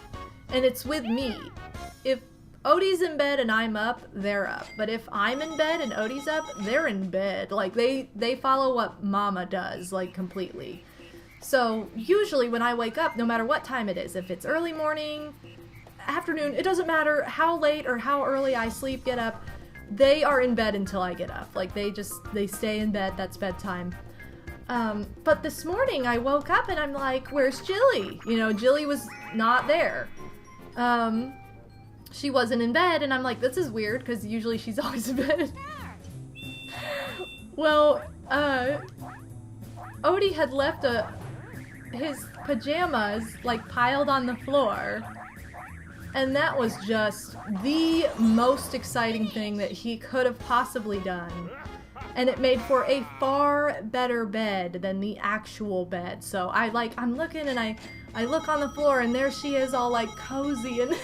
Speaker 1: and it's with me. If Odie's in bed and I'm up, they're up. But if I'm in bed and Odie's up, they're in bed. Like, they follow what Mama does, like, completely. So, usually when I wake up, no matter what time it is, if it's early morning, afternoon, it doesn't matter how late or how early I sleep, get up, they are in bed until I get up. Like, they stay in bed, that's bedtime. But this morning I woke up and I'm like, where's Jilly? You know, Jilly was not there. She wasn't in bed, and I'm like, this is weird, because usually she's always in bed. Well, Odie had left his pajamas, like, piled on the floor. And that was just the most exciting thing that he could have possibly done. And it made for a far better bed than the actual bed. So I'm looking and I look on the floor and there she is all like cozy and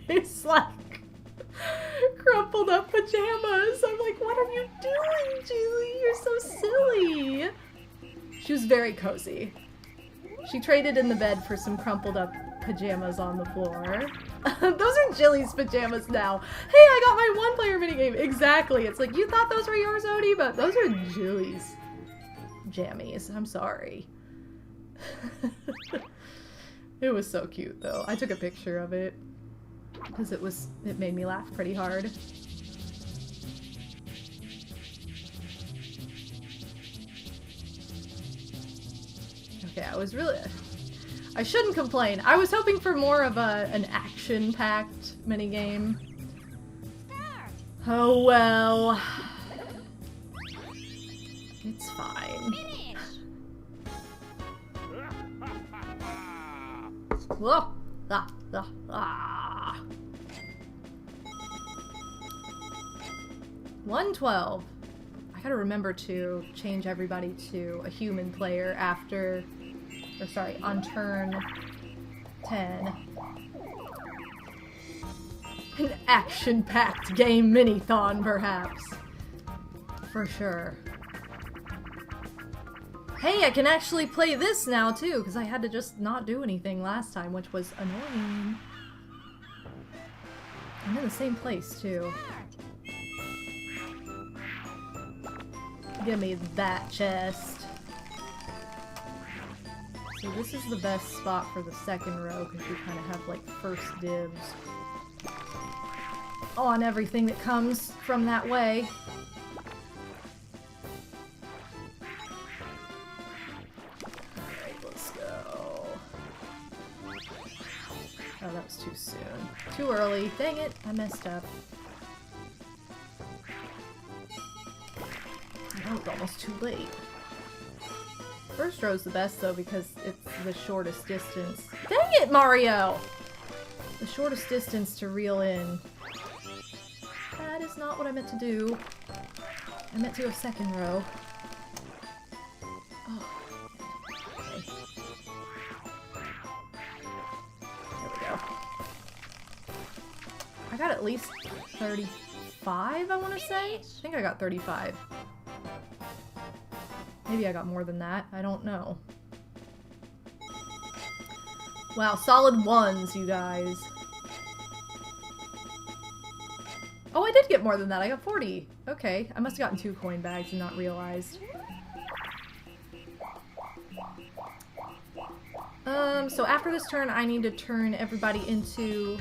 Speaker 1: it's like crumpled up pajamas. I'm like, what are you doing, Julie? You're so silly. She was very cozy. She traded in the bed for some crumpled up pajamas on the floor. Those are Jilly's pajamas now. Hey, I got my one-player minigame. Exactly. It's like, you thought those were yours, Odie, but those are Jilly's jammies. I'm sorry. It was so cute, though. I took a picture of it because it made me laugh pretty hard. Okay, I shouldn't complain. I was hoping for more of an action-packed minigame. Oh well. It's fine. Whoa! 112. I gotta remember to change everybody to a human player after, or sorry, on turn 10. An action-packed game mini-thon, perhaps. For sure. Hey, I can actually play this now, too, because I had to just not do anything last time, which was annoying. I'm in the same place, too. Give me that chest. So this is the best spot for the second row, because you kind of have, like, first dibs on everything that comes from that way. Alright, let's go. Oh, that was too soon. Too early. Dang it, I messed up. That was almost too late. First row's the best, though, because it's the shortest distance. Dang it, Mario! The shortest distance to reel in. That is not what I meant to do. I meant to go second row. Oh. Okay. There we go. I got at least 35, I want to say? I think I got 35. Maybe I got more than that. I don't know. Wow, solid ones, you guys. Oh, I did get more than that. I got 40. Okay, I must have gotten 2 coin bags and not realized. So after this turn, I need to turn everybody into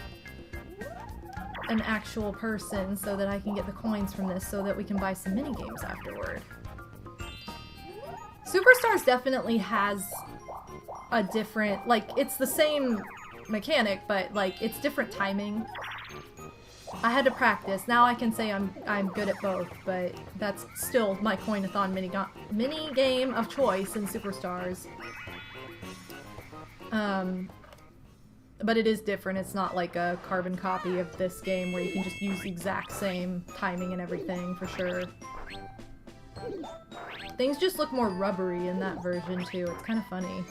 Speaker 1: an actual person so that I can get the coins from this so that we can buy some mini games afterward. Superstars definitely has a different, like, it's the same mechanic, but, like, it's different timing. I had to practice. Now I can say I'm good at both, but that's still my coin-a-thon mini game of choice in Superstars. But it is different. It's not like a carbon copy of this game where you can just use the exact same timing and everything, for sure. Things just look more rubbery in that version, too. It's kind of funny.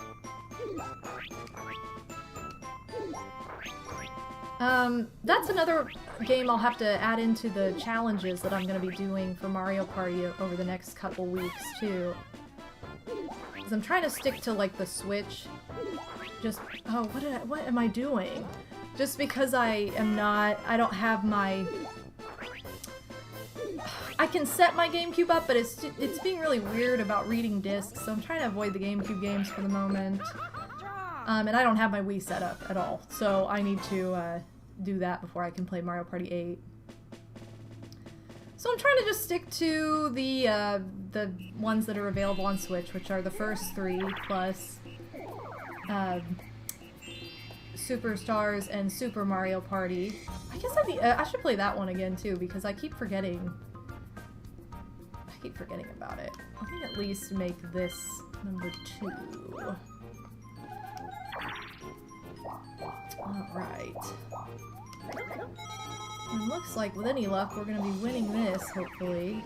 Speaker 1: That's another game I'll have to add into the challenges that I'm going to be doing for Mario Party over the next couple weeks, too. Because I'm trying to stick to, like, the Switch. Just, oh, what am I doing? Just because I don't have my... I can set my GameCube up, but it's being really weird about reading discs, so I'm trying to avoid the GameCube games for the moment. And I don't have my Wii set up at all, so I need to do that before I can play Mario Party 8. So I'm trying to just stick to the ones that are available on Switch, which are the first 3, plus Superstars and Super Mario Party. I guess I should play that one again, too, because I keep forgetting about it. Let me at least make this number 2. Alright. It looks like, with any luck, we're gonna be winning this, hopefully.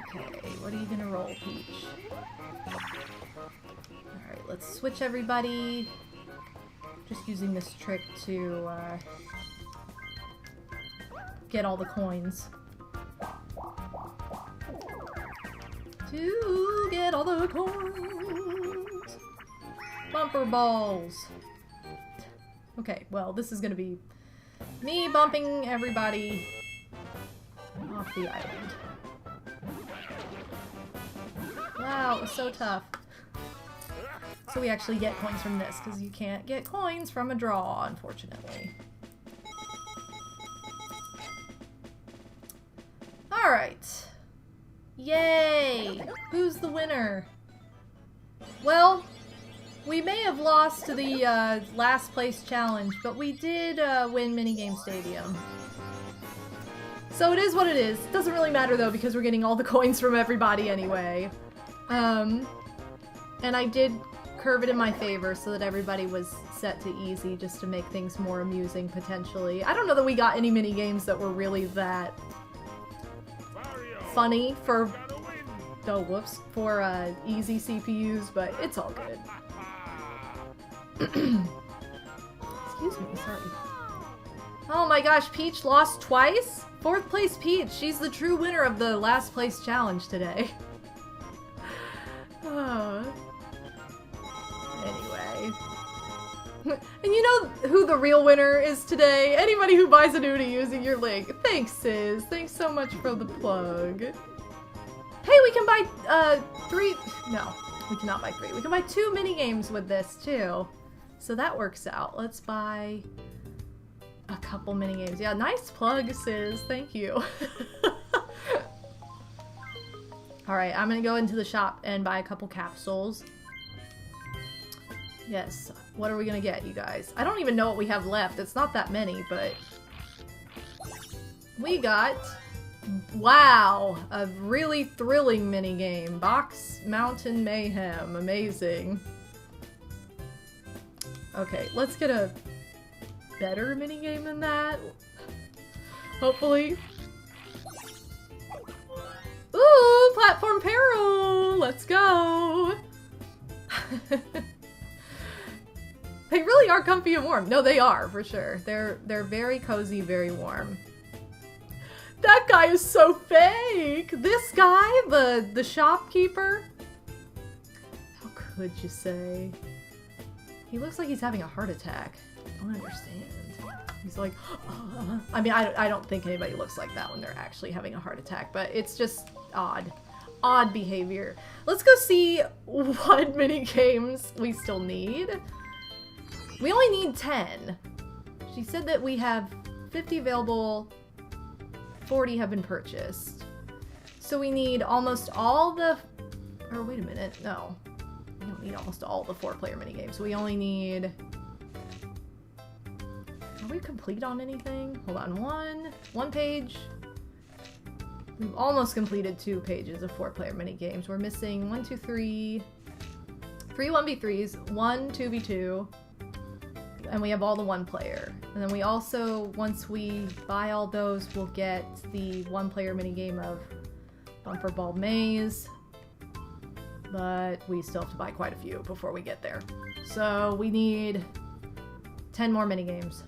Speaker 1: Okay, what are you gonna roll, Peach? Alright, let's switch everybody. Just using this trick to get all the coins. To get all the coins! Bumper balls! Okay, well, this is gonna be me bumping everybody off the island. Wow, it was so tough. So we actually get coins from this, because you can't get coins from a draw, unfortunately. Alright. Yay! Who's the winner? Well, we may have lost to the last place challenge, but we did win Minigame Stadium. So it is what it is. It doesn't really matter though, because we're getting all the coins from everybody anyway. And I did curve it in my favor so that everybody was set to easy just to make things more amusing, potentially. I don't know that we got any mini games that were really that funny for... Oh, whoops. For easy CPUs, but it's all good. Excuse me, sorry. Oh my gosh, Peach lost twice? 4th place Peach. She's the true winner of the last place challenge today. Anyway. And you know who the real winner is today? Anybody who buys an Oodie using your link. Thanks, Sis. Thanks so much for the plug. Hey, we can buy 3... No, we cannot buy 3. We can buy 2 mini games with this, too. So that works out. Let's buy a couple mini games. Yeah, nice plug, Sis. Thank you. Alright, I'm gonna go into the shop and buy a couple capsules. Yes. What are we gonna get, you guys? I don't even know what we have left. It's not that many, but... We got... Wow! A really thrilling minigame. Box Mountain Mayhem. Amazing. Okay, let's get a better minigame than that. Hopefully. Ooh! Platform Peril! Let's go! They really are comfy and warm. No, they are, for sure. They're very cozy, very warm. That guy is so fake! This guy, the shopkeeper? How could you say? He looks like he's having a heart attack. I don't understand. He's like, I mean, I don't think anybody looks like that when they're actually having a heart attack, but it's just odd. Odd behavior. Let's go see what mini games we still need. We only need 10. She said that we have 50 available, 40 have been purchased. So we need almost all the... Or wait a minute, no. We don't need almost all the 4-player minigames. We only need... Are we complete on anything? Hold on, one page. We've almost completed 2 pages of 4-player minigames. We're missing 1, 2, 3... 3 1v3s, 1 2v2, and we have all the 1-player. And then we also, once we buy all those, we'll get the 1-player minigame of Bumper Ball Maze. But we still have to buy quite a few before we get there. So we need 10 more minigames.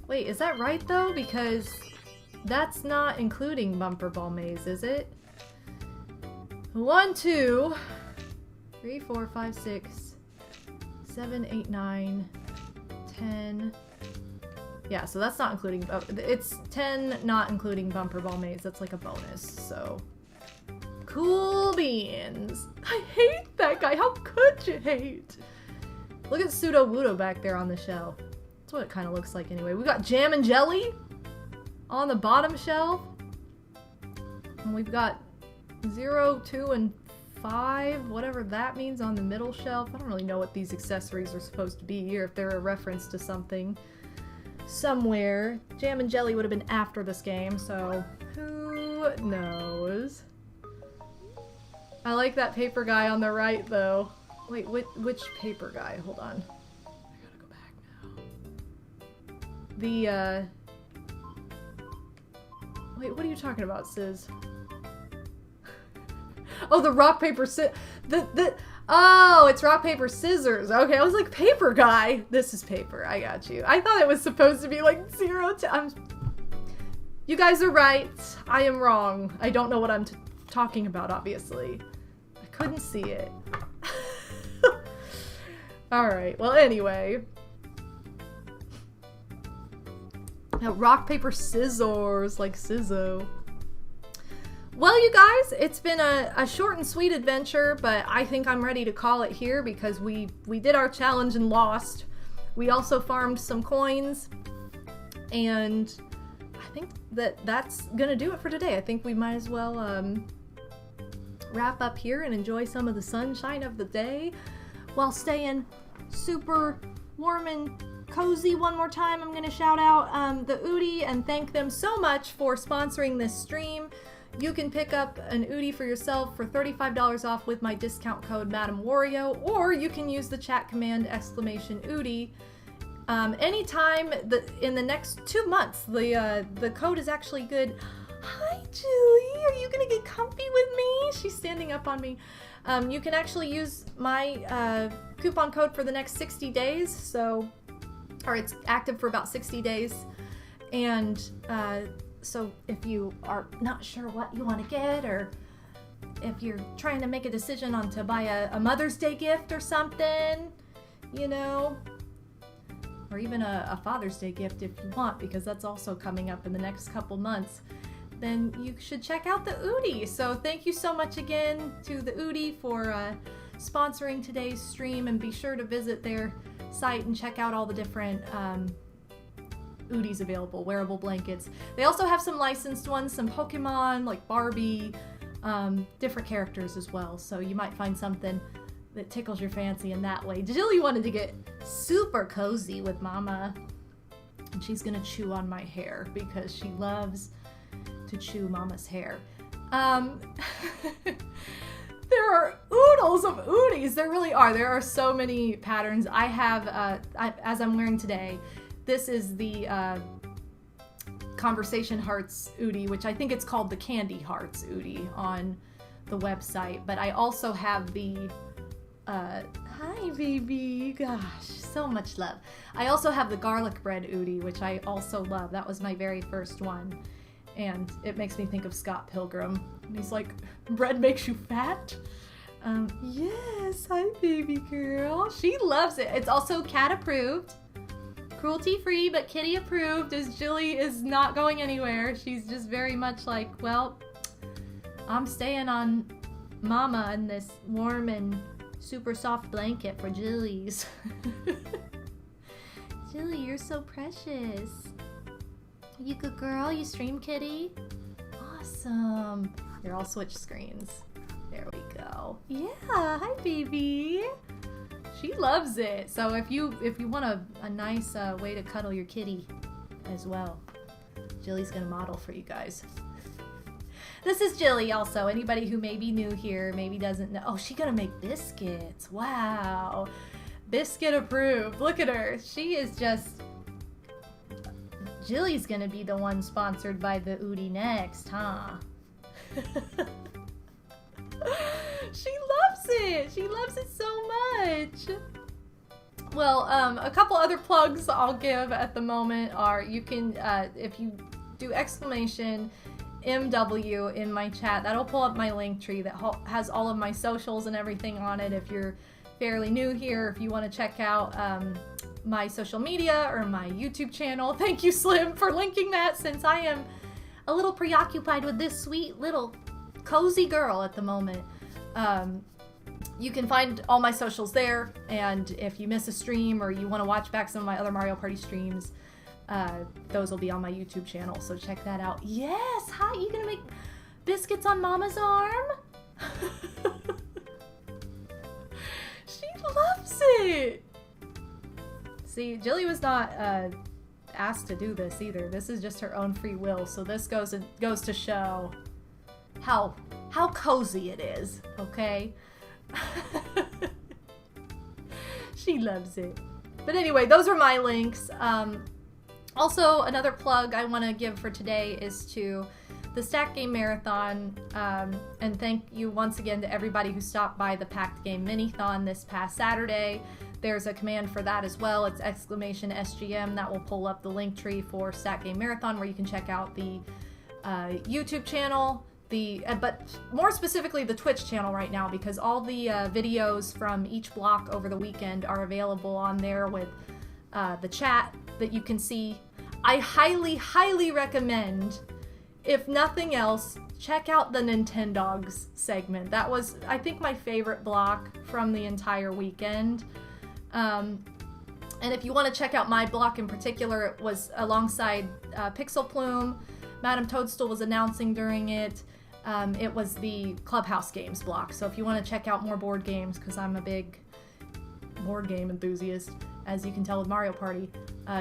Speaker 1: Wait, is that right though? Because that's not including Bumper Ball Maze, is it? 1, 2, 3, 4, 5, 6, 7, 8, 9, 10. Yeah, so that's not including... it's 10 not including Bumper Ball Maze. That's like a bonus, so... Cool beans. I hate that guy. How could you hate? Look at Pseudo Wudo back there on the shelf. That's what it kind of looks like anyway. We got Jam and Jelly on the bottom shelf. And we've got 0, 2, and 5, whatever that means, on the middle shelf. I don't really know what these accessories are supposed to be, or if they're a reference to something somewhere. Jam and Jelly would have been after this game, so who knows? I like that paper guy on the right, though. Wait, which paper guy? Hold on. I gotta go back now. The, Wait, what are you talking about, Sis? Oh, the rock, paper, oh, it's rock, paper, scissors. Okay, I was like, paper guy. This is paper. I got you. I thought it was supposed to be like 0 to... You guys are right. I am wrong. I don't know what I'm talking about, obviously. I couldn't see it. Alright, well, anyway. Now, rock, paper, scissors, like Sizzo. Well, you guys, it's been a short and sweet adventure, but I think I'm ready to call it here because we did our challenge and lost. We also farmed some coins, and I think that's gonna do it for today. I think we might as well wrap up here and enjoy some of the sunshine of the day while staying super warm and cozy. One more time, I'm gonna shout out the Oodie and thank them so much for sponsoring this stream. You can pick up an Oodie for yourself for $35 off with my discount code MadameWario, or you can use the chat command !Oodie. Anytime in the next 2 months. The code is actually good. Hi, Julie. Are you gonna get comfy with me? She's standing up on me. You can actually use my coupon code for the next 60 days, or it's active for about 60 days. And so if you are not sure what you want to get, or if you're trying to make a decision on to buy a Mother's Day gift or something, you know, or even a Father's Day gift if you want, because that's also coming up in the next couple months, then you should check out the Oodie. So thank you so much again to the Oodie for sponsoring today's stream, and be sure to visit their site and check out all the different Oodies available, wearable blankets. They also have some licensed ones, some Pokemon, like Barbie, different characters as well. So you might find something that tickles your fancy in that way. Jilly wanted to get super cozy with Mama, and she's gonna chew on my hair because she loves to chew Mama's hair. There are oodles of Oodies. There really are. There are so many patterns. I have, as I'm wearing today, this is the Conversation Hearts Oodie, which I think it's called the Candy Hearts Oodie on the website. But I also have the, hi baby, gosh, so much love. I also have the Garlic Bread Oodie, which I also love. That was my very first one. And it makes me think of Scott Pilgrim. And he's like, bread makes you fat? Yes, hi baby girl. She loves it. It's also cat approved. Cruelty free, but kitty approved, as Jilly is not going anywhere. She's just very much like, well, I'm staying on Mama in this warm and super soft blanket for Jilly's. Jilly, you're so precious. You good girl? You stream kitty? Awesome. Here, I'll switch screens. There we go. Yeah, hi baby. She loves it. So if you want a nice way to cuddle your kitty as well, Jilly's gonna model for you guys. This is Jilly also. Anybody who may be new here, maybe doesn't know. Oh, she's gonna make biscuits. Wow. Biscuit approved. Look at her. She is just... Jilly's gonna be the one sponsored by the Oodie next, huh? She loves it! She loves it so much! Well, a couple other plugs I'll give at the moment are, you can, if you do !MW in my chat, that'll pull up my link tree that has all of my socials and everything on it. If you're fairly new here, if you want to check out my social media or my YouTube channel. Thank you, Slim, for linking that, since I am a little preoccupied with this sweet little cozy girl at the moment. You can find all my socials there, and if you miss a stream or you want to watch back some of my other Mario Party streams, those will be on my YouTube channel, so check that out. Yes! Hi, you gonna make biscuits on Mama's arm? She loves it! See, Jilly was not asked to do this either. This is just her own free will, so this goes to show how cozy it is, okay? She loves it. But anyway, those are my links. Also, another plug I want to give for today is to the Stack Game Marathon, and thank you once again to everybody who stopped by the Packed Game Mini-thon this past Saturday. There's a command for that as well. It's !SGM. That will pull up the link tree for Stack Game Marathon, where you can check out the YouTube channel, but more specifically the Twitch channel right now, because all the videos from each block over the weekend are available on there with the chat that you can see. I highly, highly recommend, if nothing else, check out the Nintendogs segment. That was, I think, my favorite block from the entire weekend. And if you want to check out my block in particular, it was alongside Pixel Plume. Madame Toadstool was announcing during it. It was the Clubhouse Games block. So if you want to check out more board games, because I'm a big board game enthusiast, as you can tell with Mario Party.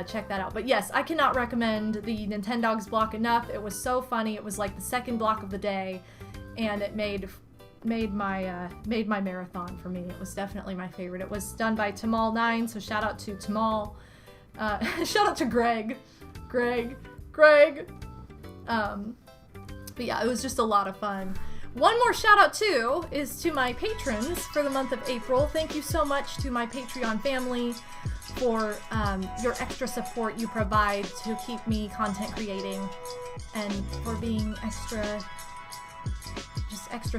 Speaker 1: Check that out. But yes, I cannot recommend the Nintendogs block enough. It was so funny. It was like the second block of the day, and it made my marathon for me. It was definitely my favorite. It was done by Tamal9, so shout out to Tamal. Shout out to Greg. But yeah, it was just a lot of fun. One more shout out too is to my patrons for the month of April. Thank you so much to my Patreon family for your extra support you provide to keep me content creating, and for being extra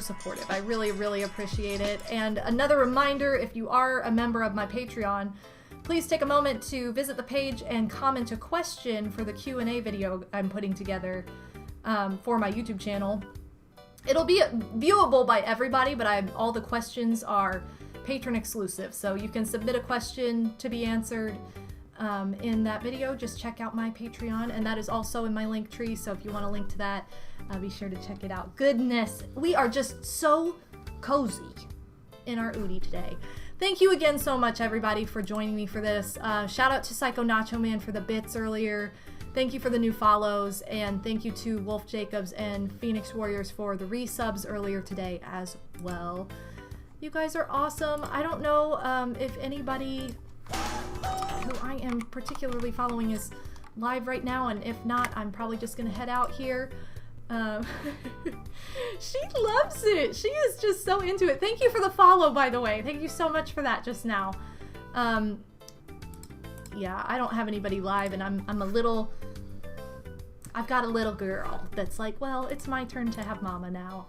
Speaker 1: supportive. I really appreciate it. And another reminder, if you are a member of my Patreon, please take a moment to visit the page and comment a question for the Q&A video I'm putting together for my YouTube channel. It'll be viewable by everybody, but all the questions are patron exclusive, so you can submit a question to be answered in that video. Just check out my Patreon, and that is also in my link tree, so if you want a link to that, be sure to check it out. Goodness, we are just so cozy in our Oodie today. Thank you again so much, everybody, for joining me for this. Shout out to Psycho Nacho Man for the bits earlier. Thank you for the new follows, and thank you to Wolf Jacobs and Phoenix Warriors for the resubs earlier today as well. You guys are awesome. I don't know if anybody who I am particularly following is live right now, and if not, I'm probably just gonna head out here. She loves it. She is just so into it. Thank you for the follow, by the way. Thank you so much for that just now. Yeah, I don't have anybody live, and I've got a little girl that's like, well, it's my turn to have mama now.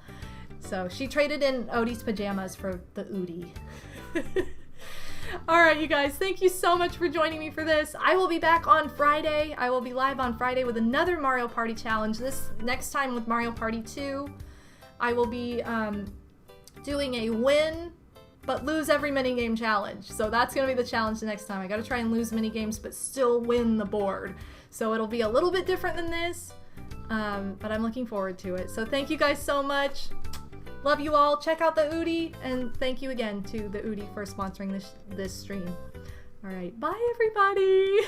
Speaker 1: So she traded in Odie's pajamas for the Oodie. Alright, you guys, thank you so much for joining me for this. I will be back on Friday. I will be live on Friday with another Mario Party challenge. This next time with Mario Party 2. I will be doing a win but lose every minigame challenge. So that's going to be the challenge the next time. I got to try and lose minigames but still win the board. So it'll be a little bit different than this, but I'm looking forward to it. So thank you guys so much. Love you all. Check out the Oodie, and thank you again to the Oodie for sponsoring this stream. All right, bye everybody.